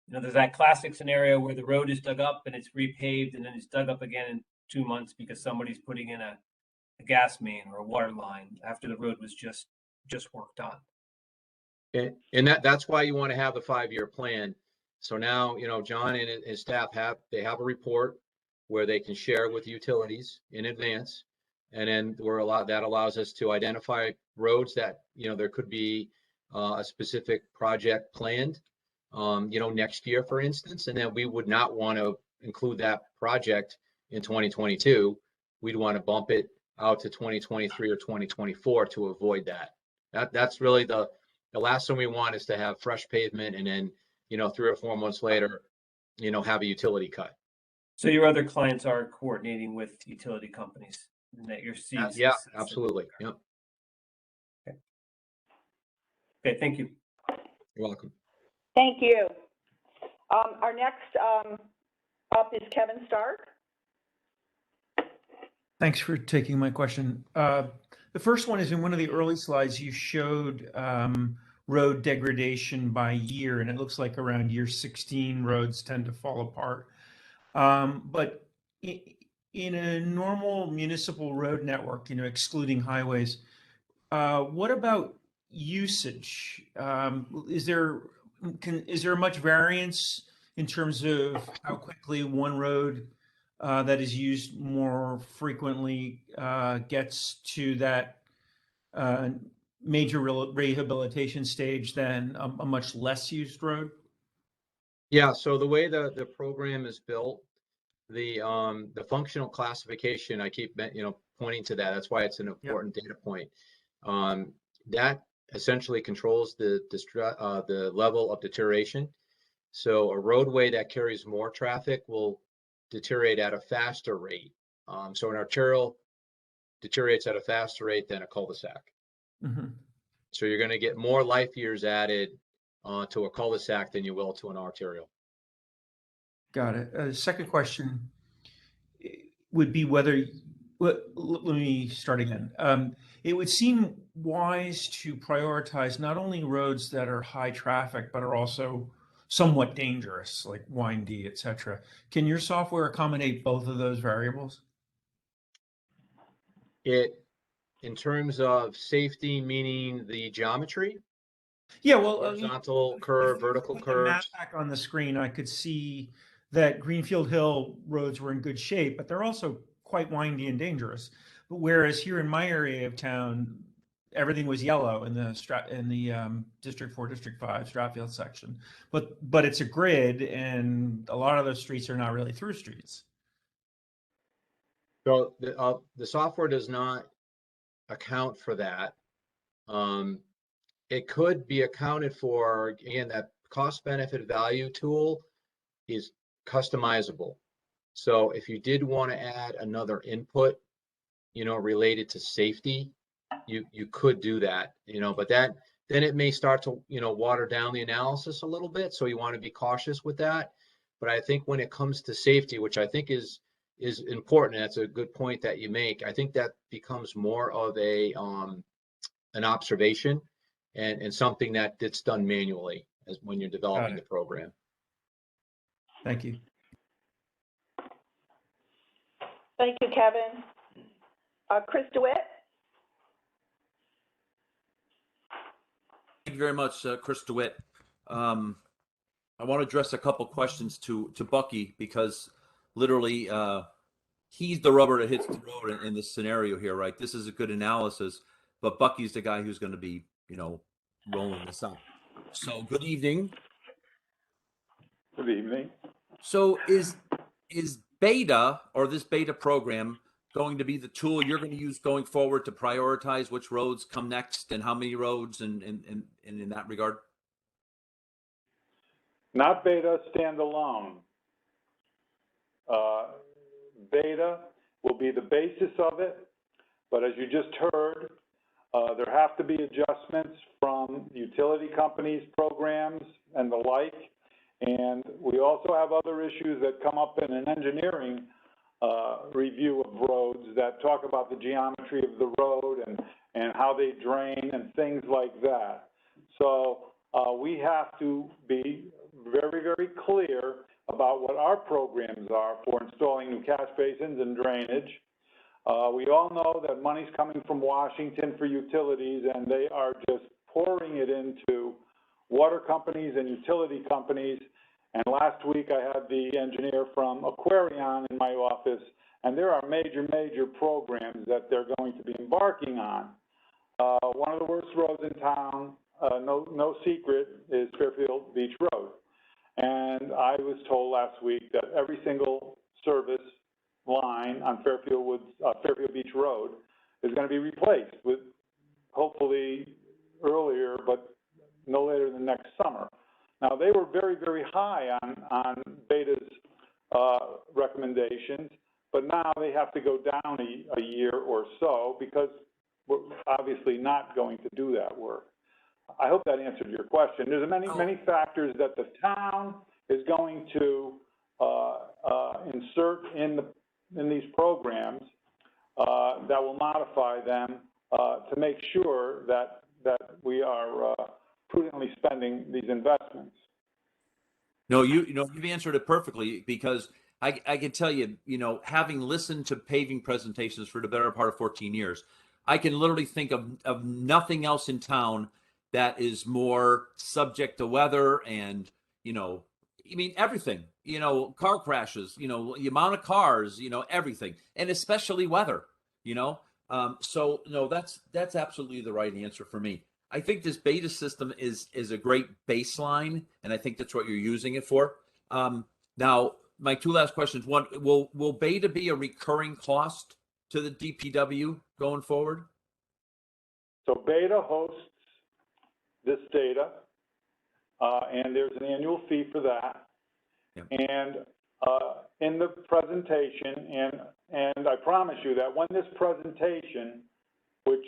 There's that classic scenario where the road is dug up and it's repaved, and then it's dug up again in 2 months because somebody's putting in a gas main or a water line after the road was just worked on. And that's why you want to have the 5-year plan. So now, John and his staff have a report where they can share with utilities in advance. And then that allows us to identify roads that, there could be a specific project planned, next year, for instance. And then we would not want to include that project in 2022. We'd want to bump it out to 2023 or 2024 to avoid that. That's really the last thing we want, is to have fresh pavement and then, 3 or 4 months later, have a utility cut. So your other clients are coordinating with utility companies, and that you're seeing. Yeah, absolutely. Yep. Okay, thank you. You're welcome. Thank you. Our next up is Kevin Stark. Thanks for taking my question. The first one is, in one of the early slides, you showed road degradation by year, and it looks like around year 16, roads tend to fall apart. But in a normal municipal road network, excluding highways, what about usage? Is there much variance in terms of how quickly one road that is used more frequently gets to that major rehabilitation stage than a much less used road? Yeah, so the way the program is built, the functional classification, I keep pointing to that. That's why it's an important data point. That essentially controls the level of deterioration. So a roadway that carries more traffic will deteriorate at a faster rate. So an arterial deteriorates at a faster rate than a cul-de-sac. Mhm. So you're going to get more life years added to a cul-de-sac than you will to an arterial. Got it. Second question would be whether, let me start again. It would seem wise to prioritize not only roads that are high traffic, but are also somewhat dangerous, like windy, et cetera. Can your software accommodate both of those variables? In terms of safety, meaning the geometry, Yeah, well, horizontal curve, vertical put the map curves. back on the screen, I could see that Greenfield Hill roads were in good shape, but they're also quite windy and dangerous. But whereas here in my area of town, everything was yellow in the District 4, District 5 Stratfield section. But it's a grid, and a lot of those streets are not really through streets. So the software does not account for that. It could be accounted for, again, that cost benefit value tool is customizable. So if you did want to add another input, related to safety, you could do that, but then it may start to, water down the analysis a little bit. So you want to be cautious with that. But I think when it comes to safety, which I think is important, that's a good point that you make. I think that becomes more of an observation and something that's done manually as when you're developing the program. Thank you. Thank you, Kevin. Chris DeWitt? Thank you very much, Chris DeWitt. I want to address a couple questions to Bucky, because literally he's the rubber that hits the road in this scenario here, right? This is a good analysis, but Bucky's the guy who's going to be, rolling this out. So good evening. Good evening. So is beta, or this beta program, going to be the tool you're going to use going forward to prioritize which roads come next and how many roads and in that regard? Not beta standalone. Beta will be the basis of it, but as you just heard, there have to be adjustments from utility companies, programs, and the like. And we also have other issues that come up in an engineering review of roads that talk about the geometry of the road and how they drain and things like that. So we have to be very, very clear about what our programs are for installing new catch basins and drainage. We all know that money's coming from Washington for utilities, and they are just pouring it into water companies and utility companies. And last week I had the engineer from Aquarion in my office, and there are major, major programs that they're going to be embarking on. One of the worst roads in town, no secret, is Fairfield Beach Road. And I was told last week that every single service line on Fairfield Beach Road is going to be replaced with, hopefully earlier, but no later than next summer. Now, they were very, very high on Beta's recommendations, but now they have to go down a year or so because we're obviously not going to do that work. I hope that answered your question. There's many factors that the town is going to insert in these programs that will modify them to make sure that we are prudently spending these investments. No, you've answered it perfectly, because I can tell you, having listened to paving presentations for the better part of 14 years, I can literally think of nothing else in town that is more subject to weather and, everything, car crashes, the amount of cars, everything, and especially weather, so no, that's absolutely the right answer for me. I think this beta system is a great baseline, and I think that's what you're using it for. Now, my two last questions. One, will beta be a recurring cost to the DPW going forward? So beta hosts this data, and there's an annual fee for that. Yep. And in the presentation, and I promise you that when this presentation, which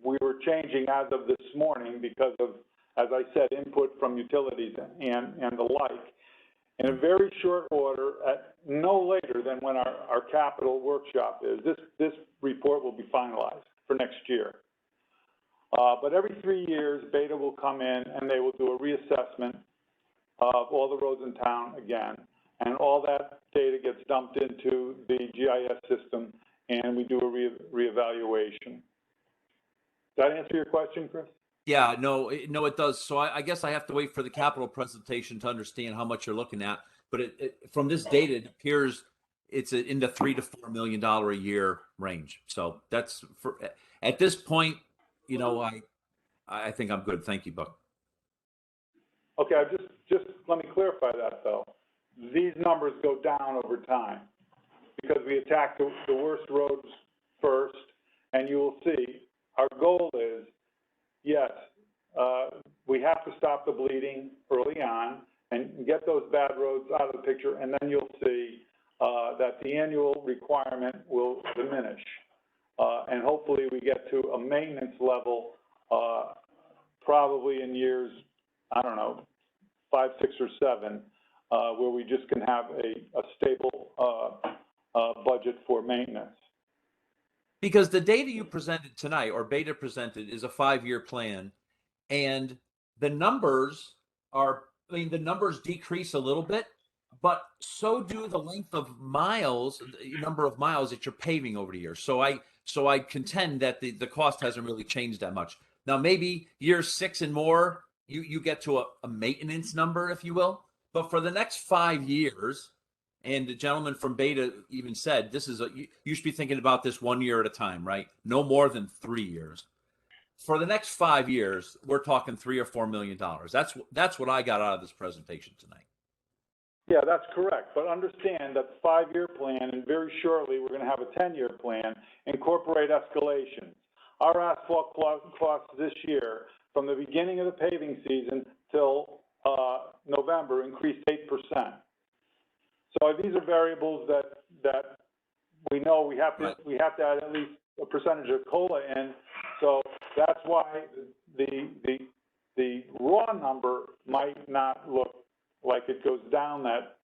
we were changing as of this morning because of, as I said, input from utilities and the like, in a very short order, at no later than when our capital workshop is, this report will be finalized for next year. But every 3 years, Beta will come in and they will do a reassessment of all the roads in town again. And all that data gets dumped into the GIS system and we do a reevaluation. Does that answer your question, Chris? Yeah, no, it does. So I guess I have to wait for the capital presentation to understand how much you're looking at. But from this data, it appears it's in the $3 to $4 million a year range. So that's at this point, I think I'm good. Thank you, Buck. Okay, just let me clarify that though. These numbers go down over time because we attack the worst roads first, and you will see our goal is, yes, we have to stop the bleeding early on and get those bad roads out of the picture, and then you'll see that the annual requirement will diminish. And hopefully we get to a maintenance level probably in years, I don't know, 5, 6, or 7, where we just can have a stable budget for maintenance. Because the data you presented tonight, or Beta presented, is a 5-year plan, and the numbers the numbers decrease a little bit, but so do the length of miles, the number of miles that you're paving over the years. So I contend that the cost hasn't really changed that much. Now, maybe year 6 and more, you get to a maintenance number, if you will. But for the next 5 years, and the gentleman from Beta even said, you should be thinking about this 1 year at a time, right? No more than 3 years. For the next 5 years, we're talking $3 or $4 million. That's what I got out of this presentation tonight. Yeah, that's correct. But understand that the 5-year plan, and very shortly we're going to have a 10-year plan, incorporate escalations. Our asphalt costs this year, from the beginning of the paving season till November, increased 8%. So these are variables that we know we have to add at least a percentage of COLA in. So that's why the raw number might not look like it goes down that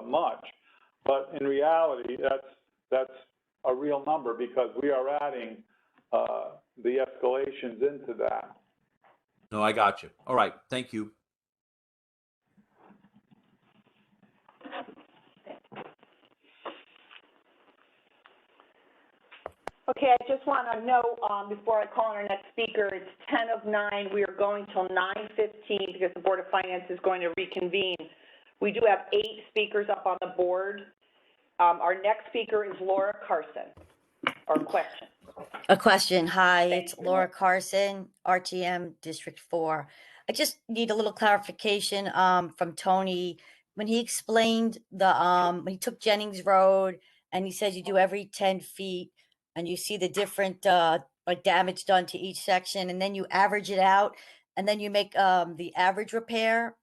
much, but in reality, that's a real number because we are adding the escalations into that. No, I got you. All right, thank you. Okay, I just want to know, before I call on our next speaker, it's 10 of 9. We are going till 9:15 because the Board of Finance is going to reconvene. We do have 8 speakers up on the board. Our next speaker is Laura Carson. Or question. A question. Hi, Thank it's you. Laura Carson, RTM District 4. I just need a little clarification from Tony. When he explained when he took Jennings Road and he says you do every 10 feet and you see the different like damage done to each section, and then you average it out and then you make the average repair.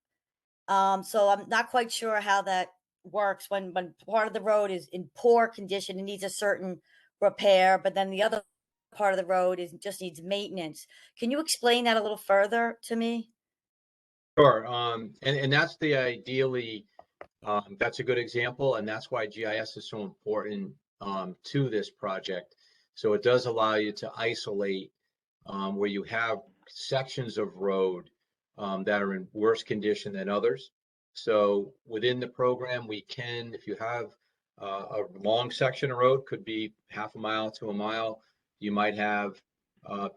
So I'm not quite sure how that works when part of the road is in poor condition and needs a certain repair, but then the other part of the road just needs maintenance. Can you explain that a little further to me? Sure. And that's the ideally, that's a good example, and that's why GIS is so important to this project. So it does allow you to isolate where you have sections of road that are in worse condition than others. So within the program, we can, if you have a long section of road, could be half a mile to a mile, you might have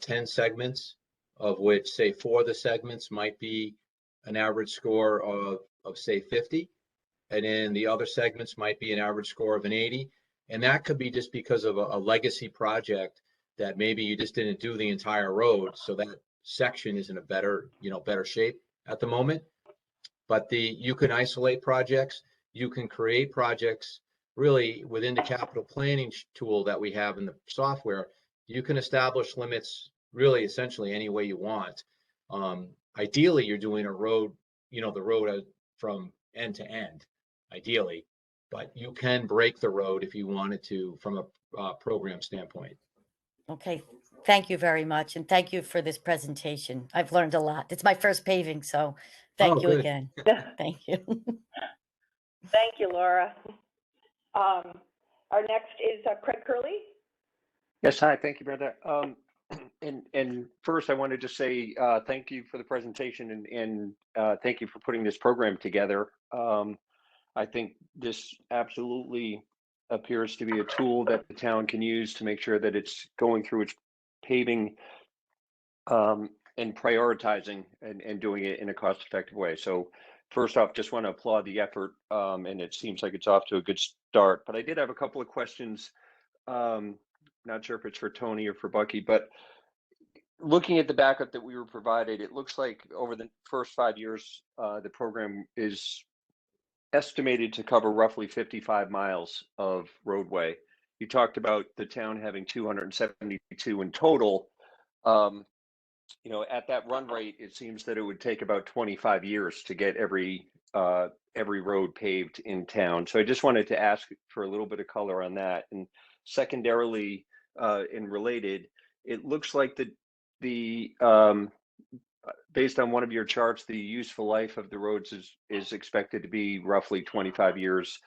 10 segments, of which, say, 4 of the segments might be an average score of say 50, and then the other segments might be an average score of an 80. And that could be just because of a legacy project that maybe you just didn't do the entire road, so that section is in a better shape at the moment. But you can isolate projects, you can create projects really within the capital planning tool that we have in the software. You can establish limits really essentially any way you want. Ideally, you're doing a road, the road from end to end, ideally. but you can break the road if you wanted to from a program standpoint. Okay, thank you very much, and thank you for this presentation. I've learned a lot. It's my first paving, so thank you good. again. Thank you. Thank you, Laura. Our next is Craig Curley. Yes, hi, thank you, Brenda. And first I wanted to say thank you for the presentation and thank you for putting this program together. I think this absolutely appears to be a tool that the town can use to make sure that it's going through its paving and prioritizing and doing it in a cost-effective way. So first off, just want to applaud the effort, and it seems like it's off to a good start. But I did have a couple of questions. Not sure if it's for Tony or for Bucky, but looking at the backup that we were provided, it looks like over the first 5 years, the program is estimated to cover roughly 55 miles of roadway. You talked about the town having 272 in total. You know, at that run rate, it seems that it would take about 25 years to get every road paved in town. So I just wanted to ask for a little bit of color on that. And secondarily, and related, it looks like the based on one of your charts, the useful life of the roads is expected to be roughly 25 years,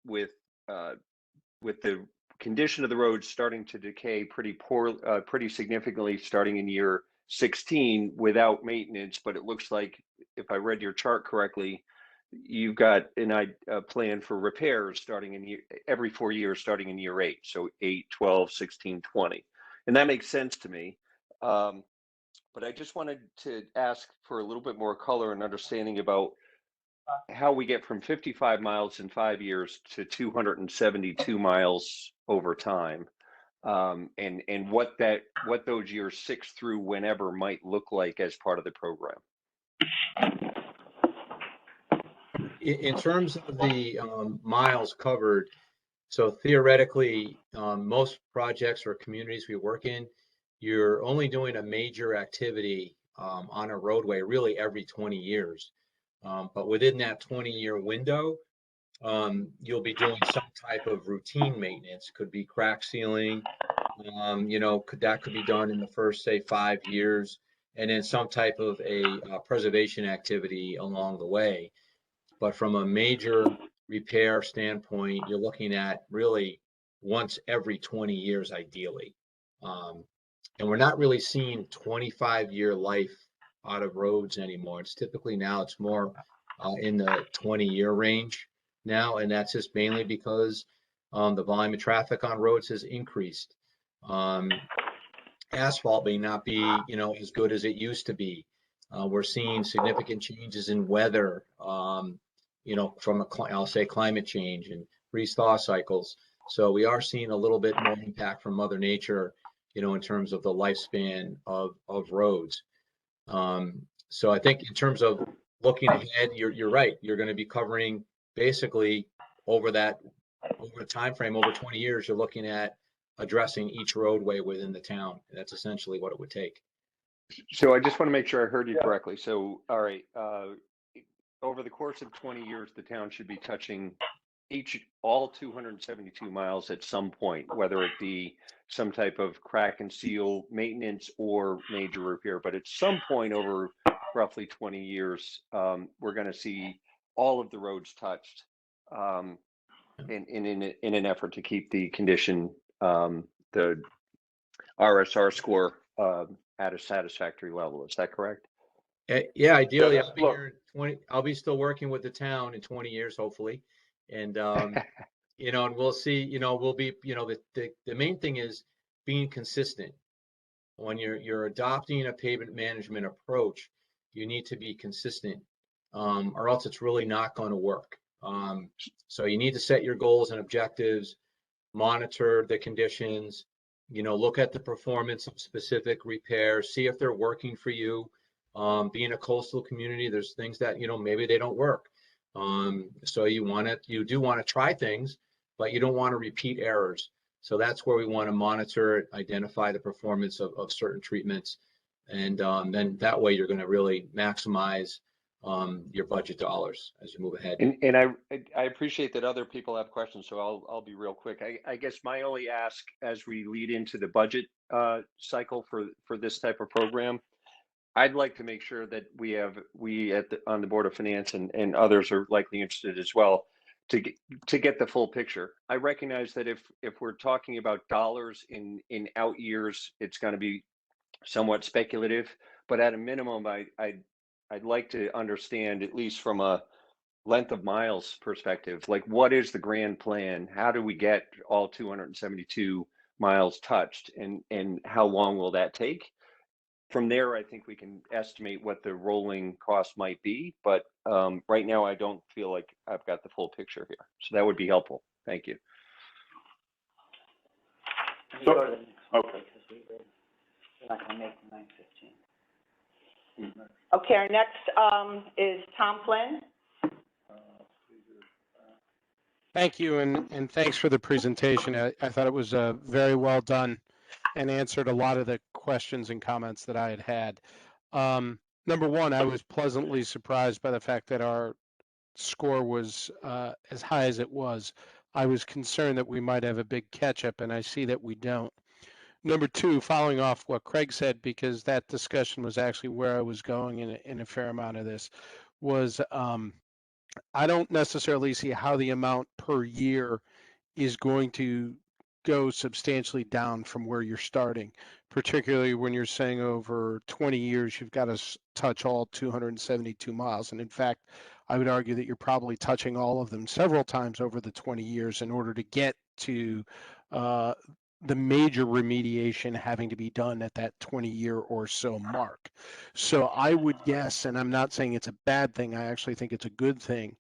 with the condition of the roads starting to decay pretty significantly starting in year 16 without maintenance. But it looks like, if I read your chart correctly, you've got a plan for repairs starting in every 4 years starting in year 8, so 8, 12, 16, 20, and that makes sense to me. But I just wanted to ask for a little bit more color and understanding about how we get from 55 miles in 5 years to 272 miles over time, and what those years 6 through whenever might look like as part of the program. In terms of the miles covered, so theoretically, most projects or communities we work in, you're only doing a major activity on a roadway really every 20 years. But within that 20-year window, you'll be doing some type of routine maintenance. Could be crack sealing, that could be done in the first, say, 5 years, and then some type of a preservation activity along the way. But from a major repair standpoint, you're looking at really once every 20 years, ideally. And we're not really seeing 25-year life out of roads anymore. It's typically now it's more in the 20-year range now, and that's just mainly because the volume of traffic on roads has increased. Asphalt may not be, as good as it used to be. We're seeing significant changes in weather, from I'll say climate change and freeze-thaw cycles. So we are seeing a little bit more impact from Mother Nature, in terms of the lifespan of roads. So I think in terms of looking ahead, you're right. You're going to be covering basically over a time frame over 20 years. You're looking at addressing each roadway within the town. That's essentially what it would take. So I just want to make sure I heard you correctly. So, all right, over the course of 20 years, the town should be touching all 272 miles at some point, whether it be some type of crack and seal maintenance or major repair. But at some point over roughly 20 years, we're going to see all of the roads touched, in an effort to keep the condition, the RSR score, at a satisfactory level. Is that correct? Yeah, ideally, I'll be here in 20. I'll be still working with the town in 20 years, hopefully, and and we'll see. We'll be. The main thing is being consistent. When you're adopting a pavement management approach, you need to be consistent, or else it's really not going to work. So you need to set your goals and objectives, monitor the conditions, look at the performance of specific repairs, see if they're working for you. Being a coastal community, there's things that, maybe they don't work. So you do want to try things, but you don't want to repeat errors. So that's where we want to monitor, identify the performance of certain treatments. And then that way you're going to really maximize your budget dollars as you move ahead. And I appreciate that other people have questions, so I'll be real quick. I guess my only ask as we lead into the budget cycle for this type of program, I'd like to make sure that we on the Board of Finance and others are likely interested as well to get the full picture. I recognize that if we're talking about dollars in out years, it's going to be somewhat speculative, but at a minimum, I'd like to understand, at least from a length of miles perspective, like what is the grand plan? How do we get all 272 miles touched, and how long will that take? From there, I think we can estimate what the rolling cost might be, but right now I don't feel like I've got the full picture here. So that would be helpful. Thank you. So, okay. We're not gonna make the 9:15. Okay, our next is Tom Flynn. Thank you, and thanks for the presentation. I thought it was very well done and answered a lot of the questions and comments that I had. Number one, I was pleasantly surprised by the fact that our score was as high as it was. I was concerned that we might have a big catch-up, and I see that we don't. Number two, following off what Craig said, because that discussion was actually where I was going in a fair amount of this, was I don't necessarily see how the amount per year is going to go substantially down from where you're starting, particularly when you're saying over 20 years you've got to touch all 272 miles. And in fact, I would argue that you're probably touching all of them several times over the 20 years in order to get to the major remediation having to be done at that 20-year or so mark. So I would guess, and I'm not saying it's a bad thing, I actually think it's a good thing,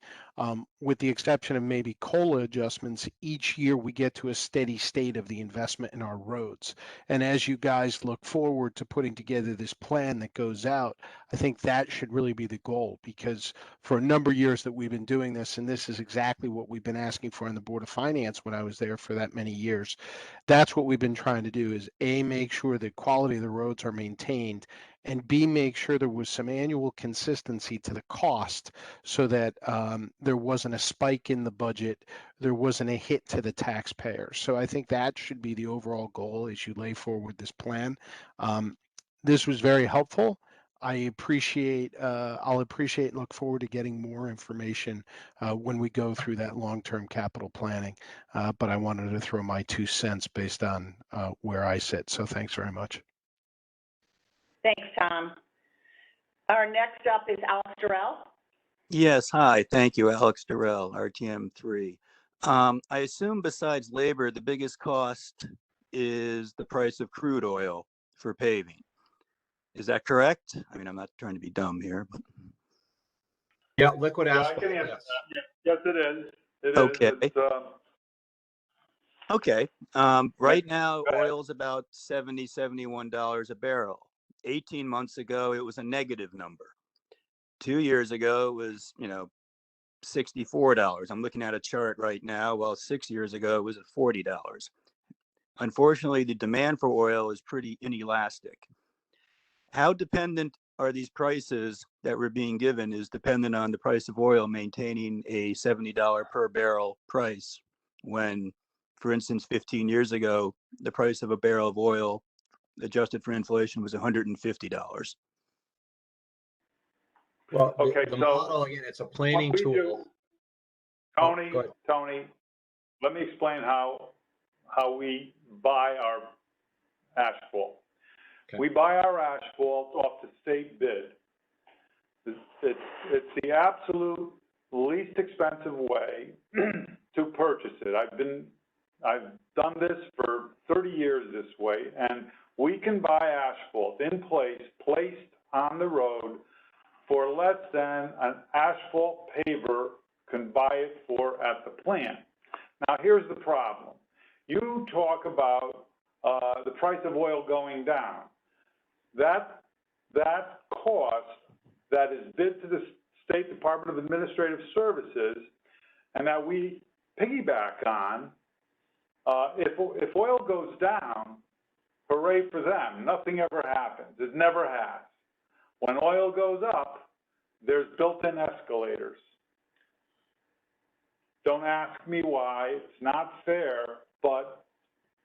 with the exception of maybe COLA adjustments, each year we get to a steady state of the investment in our roads. And as you guys look forward to putting together this plan that goes out, I think that should really be the goal, because for a number of years that we've been doing this, and this is exactly what we've been asking for in the Board of Finance when I was there for that many years, that's what we've been trying to do, is A, make sure the quality of the roads are maintained, and B, make sure there was some annual consistency to the cost so that there wasn't a spike in the budget, there wasn't a hit to the taxpayer. So I think that should be the overall goal as you lay forward this plan. This was very helpful. I'll appreciate and look forward to getting more information when we go through that long-term capital planning. But I wanted to throw my 2 cents based on where I sit. So thanks very much. Thanks, Tom. Our next up is Alex Durrell. Yes, hi, thank you, Alex Durrell, RTM 3. I assume besides labor, the biggest cost is the price of crude oil for paving. Is that correct? I mean, I'm not trying to be dumb here, but. Yeah, liquid Yeah, I asphalt. can answer Yes. that. Yes, it is. It Okay. is. It's, Okay. Right now, oil's about $70, $71 a barrel. 18 months ago, it was a negative number. 2 years ago, it was, $64. I'm looking at a chart right now. Well, 6 years ago, it was at $40. Unfortunately, the demand for oil is pretty inelastic. How dependent are these prices that we're being given is dependent on the price of oil maintaining a $70 per barrel price when, for instance, 15 years ago, the price of a barrel of oil adjusted for inflation was $150. Well, okay, the so model, again, it's a planning what we tool. do, Oh, Tony, go ahead. Tony, let me explain how we buy our asphalt. Okay. We buy our asphalt off the state bid. It's the absolute least expensive way to purchase it. I've done this for 30 years this way, and we can buy asphalt in place, placed on the road for less than an asphalt paver can buy it for at the plant. Now, here's the problem. You talk about the price of oil going down. That cost that is bid to the State Department of Administrative Services and that we piggyback on, if oil goes down, hooray for them. Nothing ever happens. It never has. When oil goes up, there's built-in escalators. Don't ask me why, it's not fair, but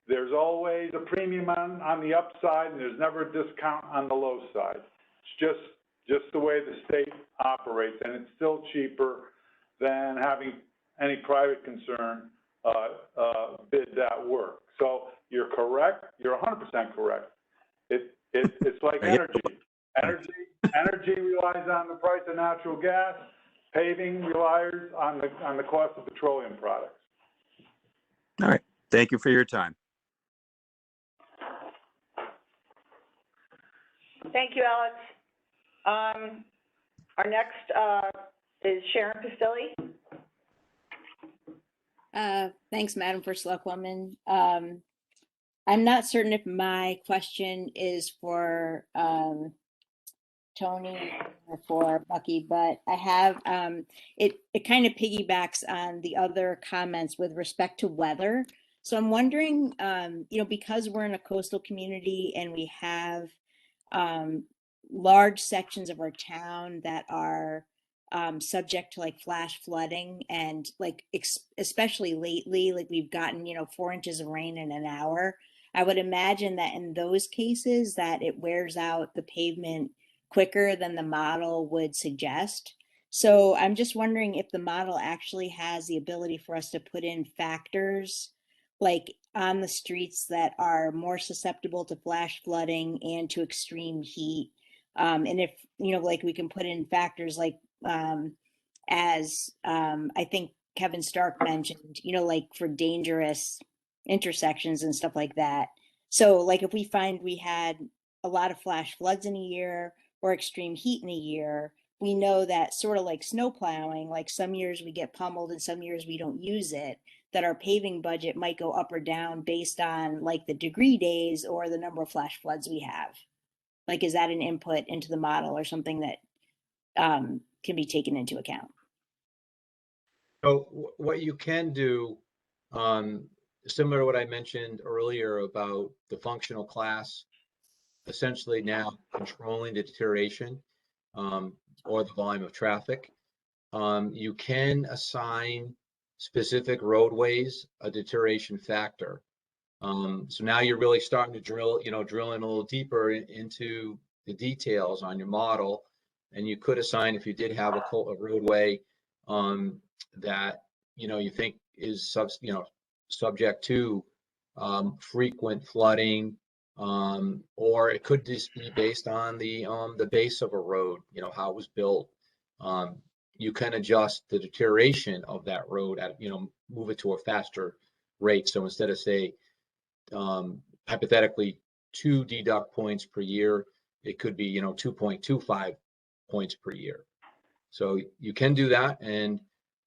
there's always a premium on the upside and there's never a discount on the low side. It's just the way the state operates, and it's still cheaper than having any private concern bid that work. So you're correct, you're 100% correct. It's like energy. Energy relies on the price of natural gas. Paving relies on the cost of petroleum products. All right. Thank you for your time. Thank you, Alex. Our next is Sharon Pastilli. Thanks, Madam First Selectwoman. I'm not certain if my question is for Tony or for Bucky, but I have, it kind of piggybacks on the other comments with respect to weather. So I'm wondering, because we're in a coastal community and we have large sections of our town that are subject to like flash flooding, and like especially lately, like we've gotten 4 inches of rain in an hour. I would imagine that in those cases that it wears out the pavement quicker than the model would suggest. So I'm just wondering if the model actually has the ability for us to put in factors like on the streets that are more susceptible to flash flooding and to extreme heat. And if, like we can put in factors like, as I think Kevin Stark mentioned, like for dangerous intersections and stuff like that. So like if we find we had a lot of flash floods in a year or extreme heat in a year, we know that sort of like snow plowing, like some years we get pummeled and some years we don't use it, that our paving budget might go up or down based on like the degree days or the number of flash floods we have. Like, is that an input into the model or something that can be taken into account? So what you can do, similar to what I mentioned earlier about the functional class, essentially now controlling the deterioration or the volume of traffic, you can assign specific roadways a deterioration factor. So now you're really starting to drill in a little deeper into the details on your model, and you could assign, if you did have a roadway that you think is subject to frequent flooding, or it could just be based on the base of a road, how it was built. You can adjust the deterioration of that road at move it to a faster rate. So instead of say hypothetically 2 deduct points per year, it could be 2.25 points per year. So you can do that, and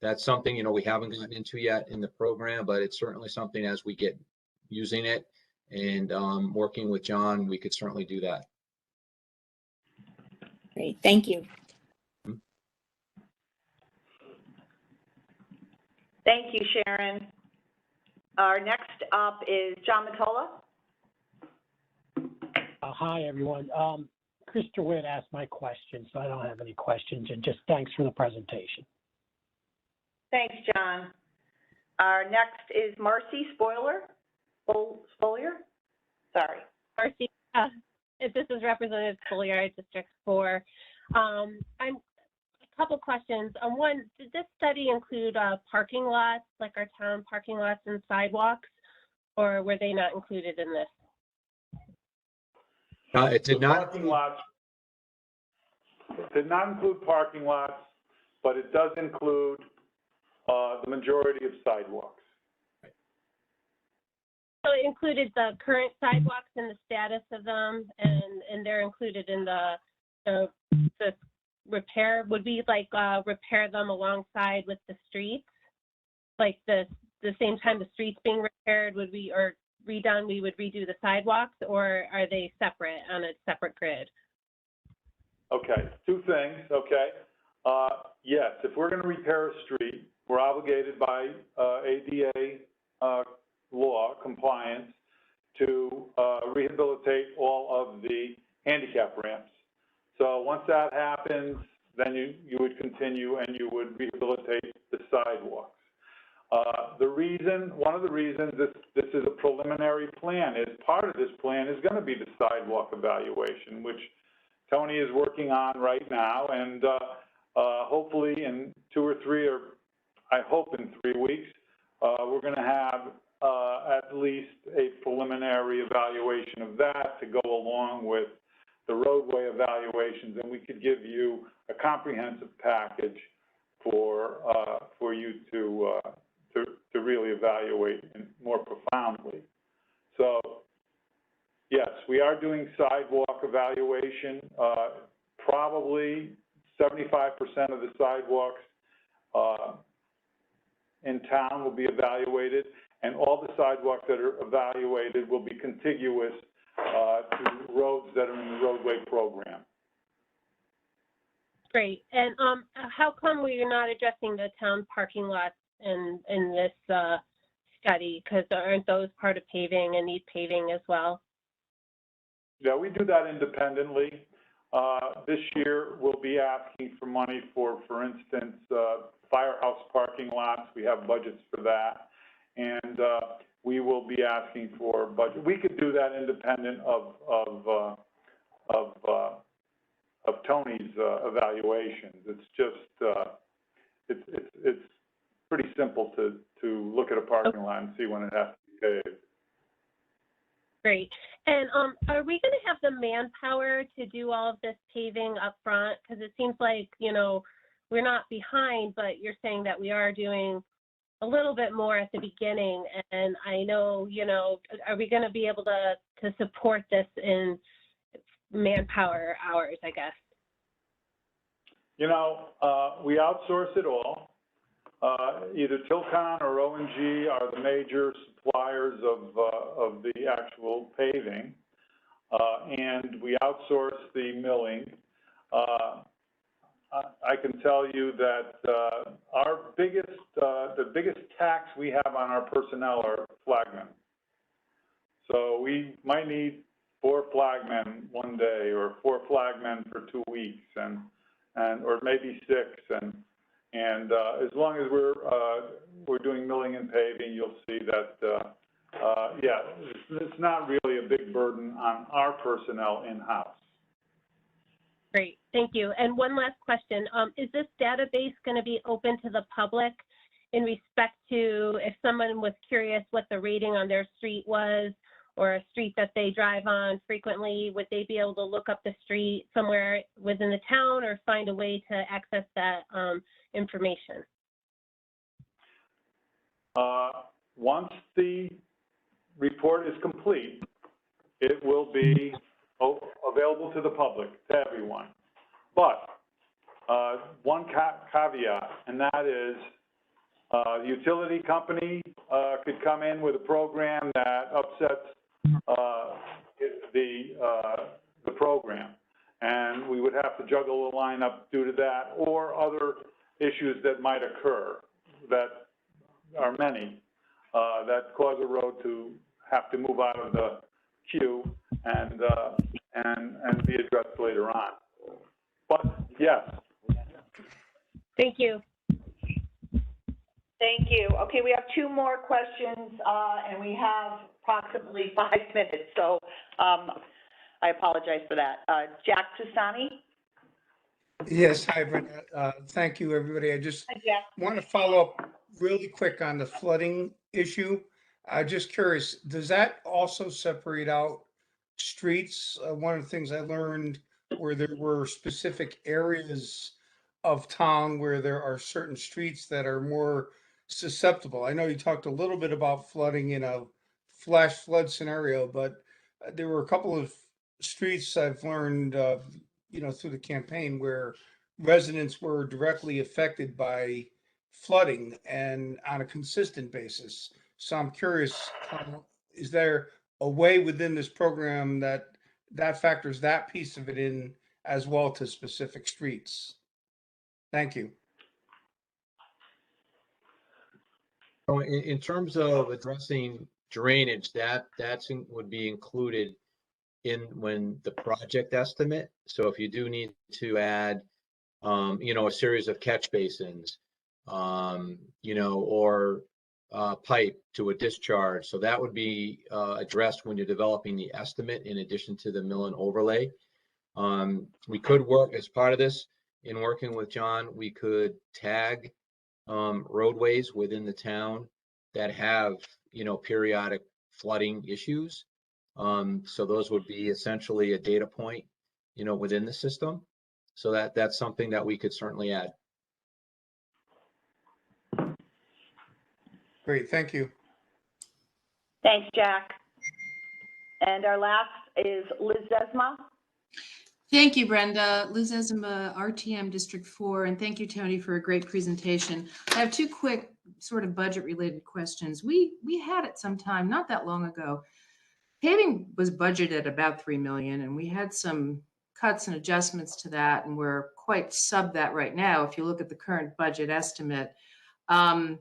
that's something we haven't gotten into yet in the program, but it's certainly something as we get using it and working with John, we could certainly do that. Great, thank you. Thank you, Sharon. Our next up is John Matola. Hi, everyone. Chris DeWitt asked my question, so I don't have any questions, and just thanks for the presentation. Thanks, John. Our next is Marcy Spolier. Sorry. Marcy, if this is Representative Spolier, District 4. A couple questions. One, did this study include parking lots, like our town parking lots and sidewalks, or were they not included in this? It did not. Parking lots. It did not include parking lots, but it does include the majority of sidewalks. So it included the current sidewalks and the status of them, and they're included in the repair. Would we like repair them alongside with the streets, like the same time the streets being repaired? Would we, or redone, we would redo the sidewalks, or are they separate on a separate grid? Okay, 2 things. Okay, yes, if we're going to repair a street, we're obligated by ADA law compliance to rehabilitate all of the handicap ramps. So once that happens, then you would continue and you would rehabilitate the sidewalks. One of the reasons this is a preliminary plan is part of this plan is going to be the sidewalk evaluation, which Tony is working on right now, and hopefully in 2 or 3, or I hope in 3 weeks, we're going to have at least a preliminary evaluation of that to go along with the roadway evaluations, and we could give you a comprehensive package for you to really evaluate more profoundly. So, yes, we are doing sidewalk evaluation. Probably 75% of the sidewalks in town will be evaluated, and all the sidewalks that are evaluated will be contiguous to roads that are in the roadway program. Great. And how come we're not addressing the town parking lots in this study? Because aren't those part of paving and need paving as well? Yeah, we do that independently. This year, we'll be asking for money for instance, firehouse parking lots. We have budgets for that. And we will be asking for budget. We could do that independent of Tony's evaluations. It's just, it's pretty simple to look at a parking lot and see when it has to be paved. Great. And are we going to have the manpower to do all of this paving up front? Because it seems like, you know, we're not behind, but you're saying that we are doing a little bit more at the beginning. And I know, you know, are we going to be able to support this in manpower hours, I guess? You know, we outsource it all. Either Tilcon or O&G are the major suppliers of the actual paving, and we outsource the milling. I can tell you that our the biggest tax we have on our personnel are flagmen. So we might need 4 flagmen one day, or 4 flagmen for 2 weeks, and or maybe 6, and as long as we're doing milling and paving, you'll see that yeah, it's not really a big burden on our personnel in-house. Great, thank you. And one last question. Is this database going to be open to the public in respect to if someone was curious what the rating on their street was, or a street that they drive on frequently, would they be able to look up the street somewhere within the town or find a way to access that information? Once the report is complete, it will be available to the public, to everyone. But one caveat, and that is the utility company could come in with a program that upsets the program, and we would have to juggle the lineup due to that, or other issues that might occur, that are many, that cause a road to have to move out of the queue and be addressed later on. But yes. Thank you. Thank you. Okay, we have 2 more questions, and we have approximately 5 minutes, so I apologize for that. Jack Tusani? Yes, hi, Brenda. Thank you, everybody. I just want to follow up really quick on the flooding issue. Just curious, does that also separate out streets? One of the things I learned where there were specific areas of town where there are certain streets that are more susceptible. I know you talked a little bit about flooding in a flash flood scenario, but there were a couple of streets I've learned, you know, through the campaign where residents were directly affected by flooding and on a consistent basis. So I'm curious, is there a way within this program that factors that piece of it in as well to specific streets? Thank you. So in terms of addressing drainage, would be included in when the project estimate. So if you do need to add a series of catch basins, or pipe to a discharge. So that would be addressed when you're developing the estimate in addition to the mill and overlay. We could work as part of this in working with John, we could tag roadways within the town that have, periodic flooding issues. So those would be essentially a data point, within the system. So that's something that we could certainly add. Great, thank you. Thanks, Jack. And our last is Liz Desma. Thank you, Brenda. Liz Desma, RTM District 4, and thank you, Tony, for a great presentation. I have two quick sort of budget-related questions. We had it sometime not that long ago. Paving was budgeted at about $3 million, and we had some cuts and adjustments to that, and we're quite sub that right now if you look at the current budget estimate. And,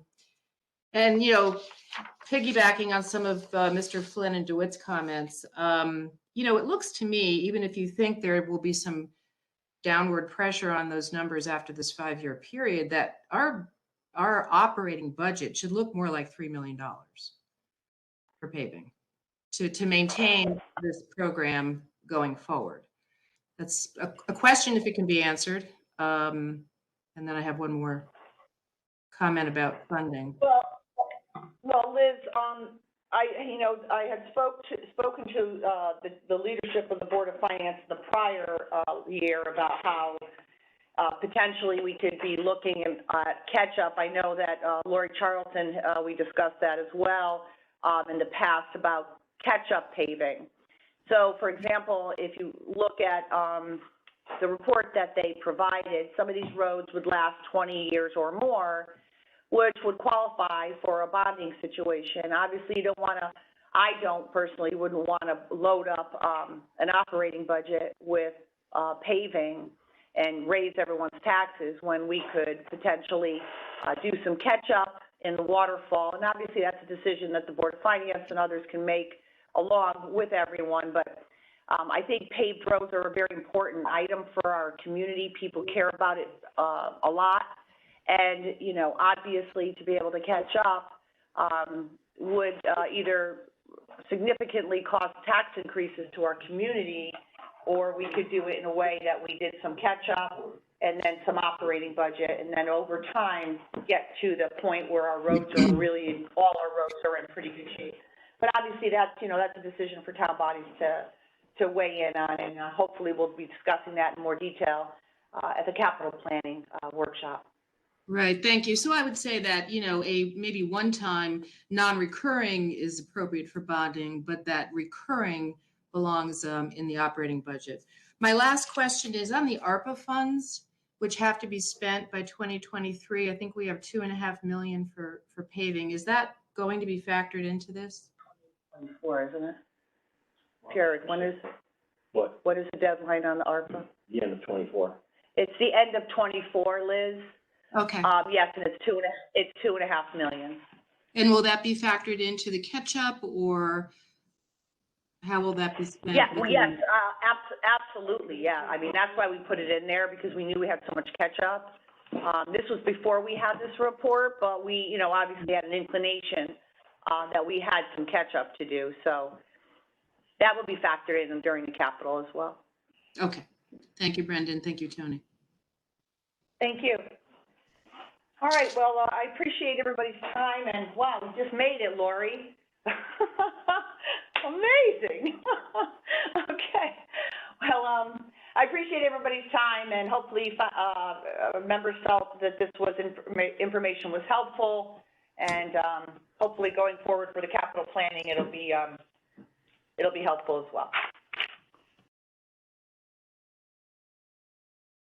piggybacking on some of Mr. Flynn and DeWitt's comments, it looks to me, even if you think there will be some downward pressure on those numbers after this 5-year period, that our operating budget should look more like $3 million for paving to maintain this program going forward. That's a question if it can be answered. And then I have one more comment about funding. Well, Liz, I had spoken to the leadership of the Board of Finance the prior year about how potentially we could be looking at catch-up. I know that Lori Charlton, we discussed that as well in the past about catch-up paving. So, for example, if you look at the report that they provided, some of these roads would last 20 years or more, which would qualify for a bonding situation. Obviously, you don't want to, I don't personally wouldn't want to load up an operating budget with paving and raise everyone's taxes when we could potentially do some catch up in the waterfall. And obviously, that's a decision that the Board of Finance and others can make along with everyone. But I think paved roads are a very important item for our community. People care about it a lot. And, obviously to be able to catch up would either significantly cause tax increases to our community, or we could do it in a way that we did some catch up and then some operating budget, and then over time get to the point where our roads are really, all our roads are in pretty good shape. But obviously that's, that's a decision for town bodies to weigh in on, and hopefully we'll be discussing that in more detail at the capital planning workshop. Right, thank you. So I would say that, a maybe one-time non-recurring is appropriate for bonding, but that recurring belongs in the operating budget. My last question is on the ARPA funds, which have to be spent by 2023. I think we have $2.5 million for paving. Is that going to be factored into this? 24, isn't it? Jared, when is what is the deadline on the ARPA? The end of 24. It's the end of 24, Liz. Okay. Yes, and it's $2.5 million. And will that be factored into the catch-up, or how will that be spent? Yeah, well, yes, absolutely, yeah. I mean, that's why we put it in there, because we knew we had so much catch-up. This was before we had this report, but we, obviously had an inclination that we had some catch-up to do. So that will be factored in during the capital as well. Okay. Thank you, Brendan. Thank you, Tony. Thank you. All right, well, I appreciate everybody's time, and wow, we just made it, Lori. Amazing. Okay. Well, I appreciate everybody's time, and hopefully members felt that this was information was helpful, and hopefully going forward for the capital planning, it'll be helpful as well.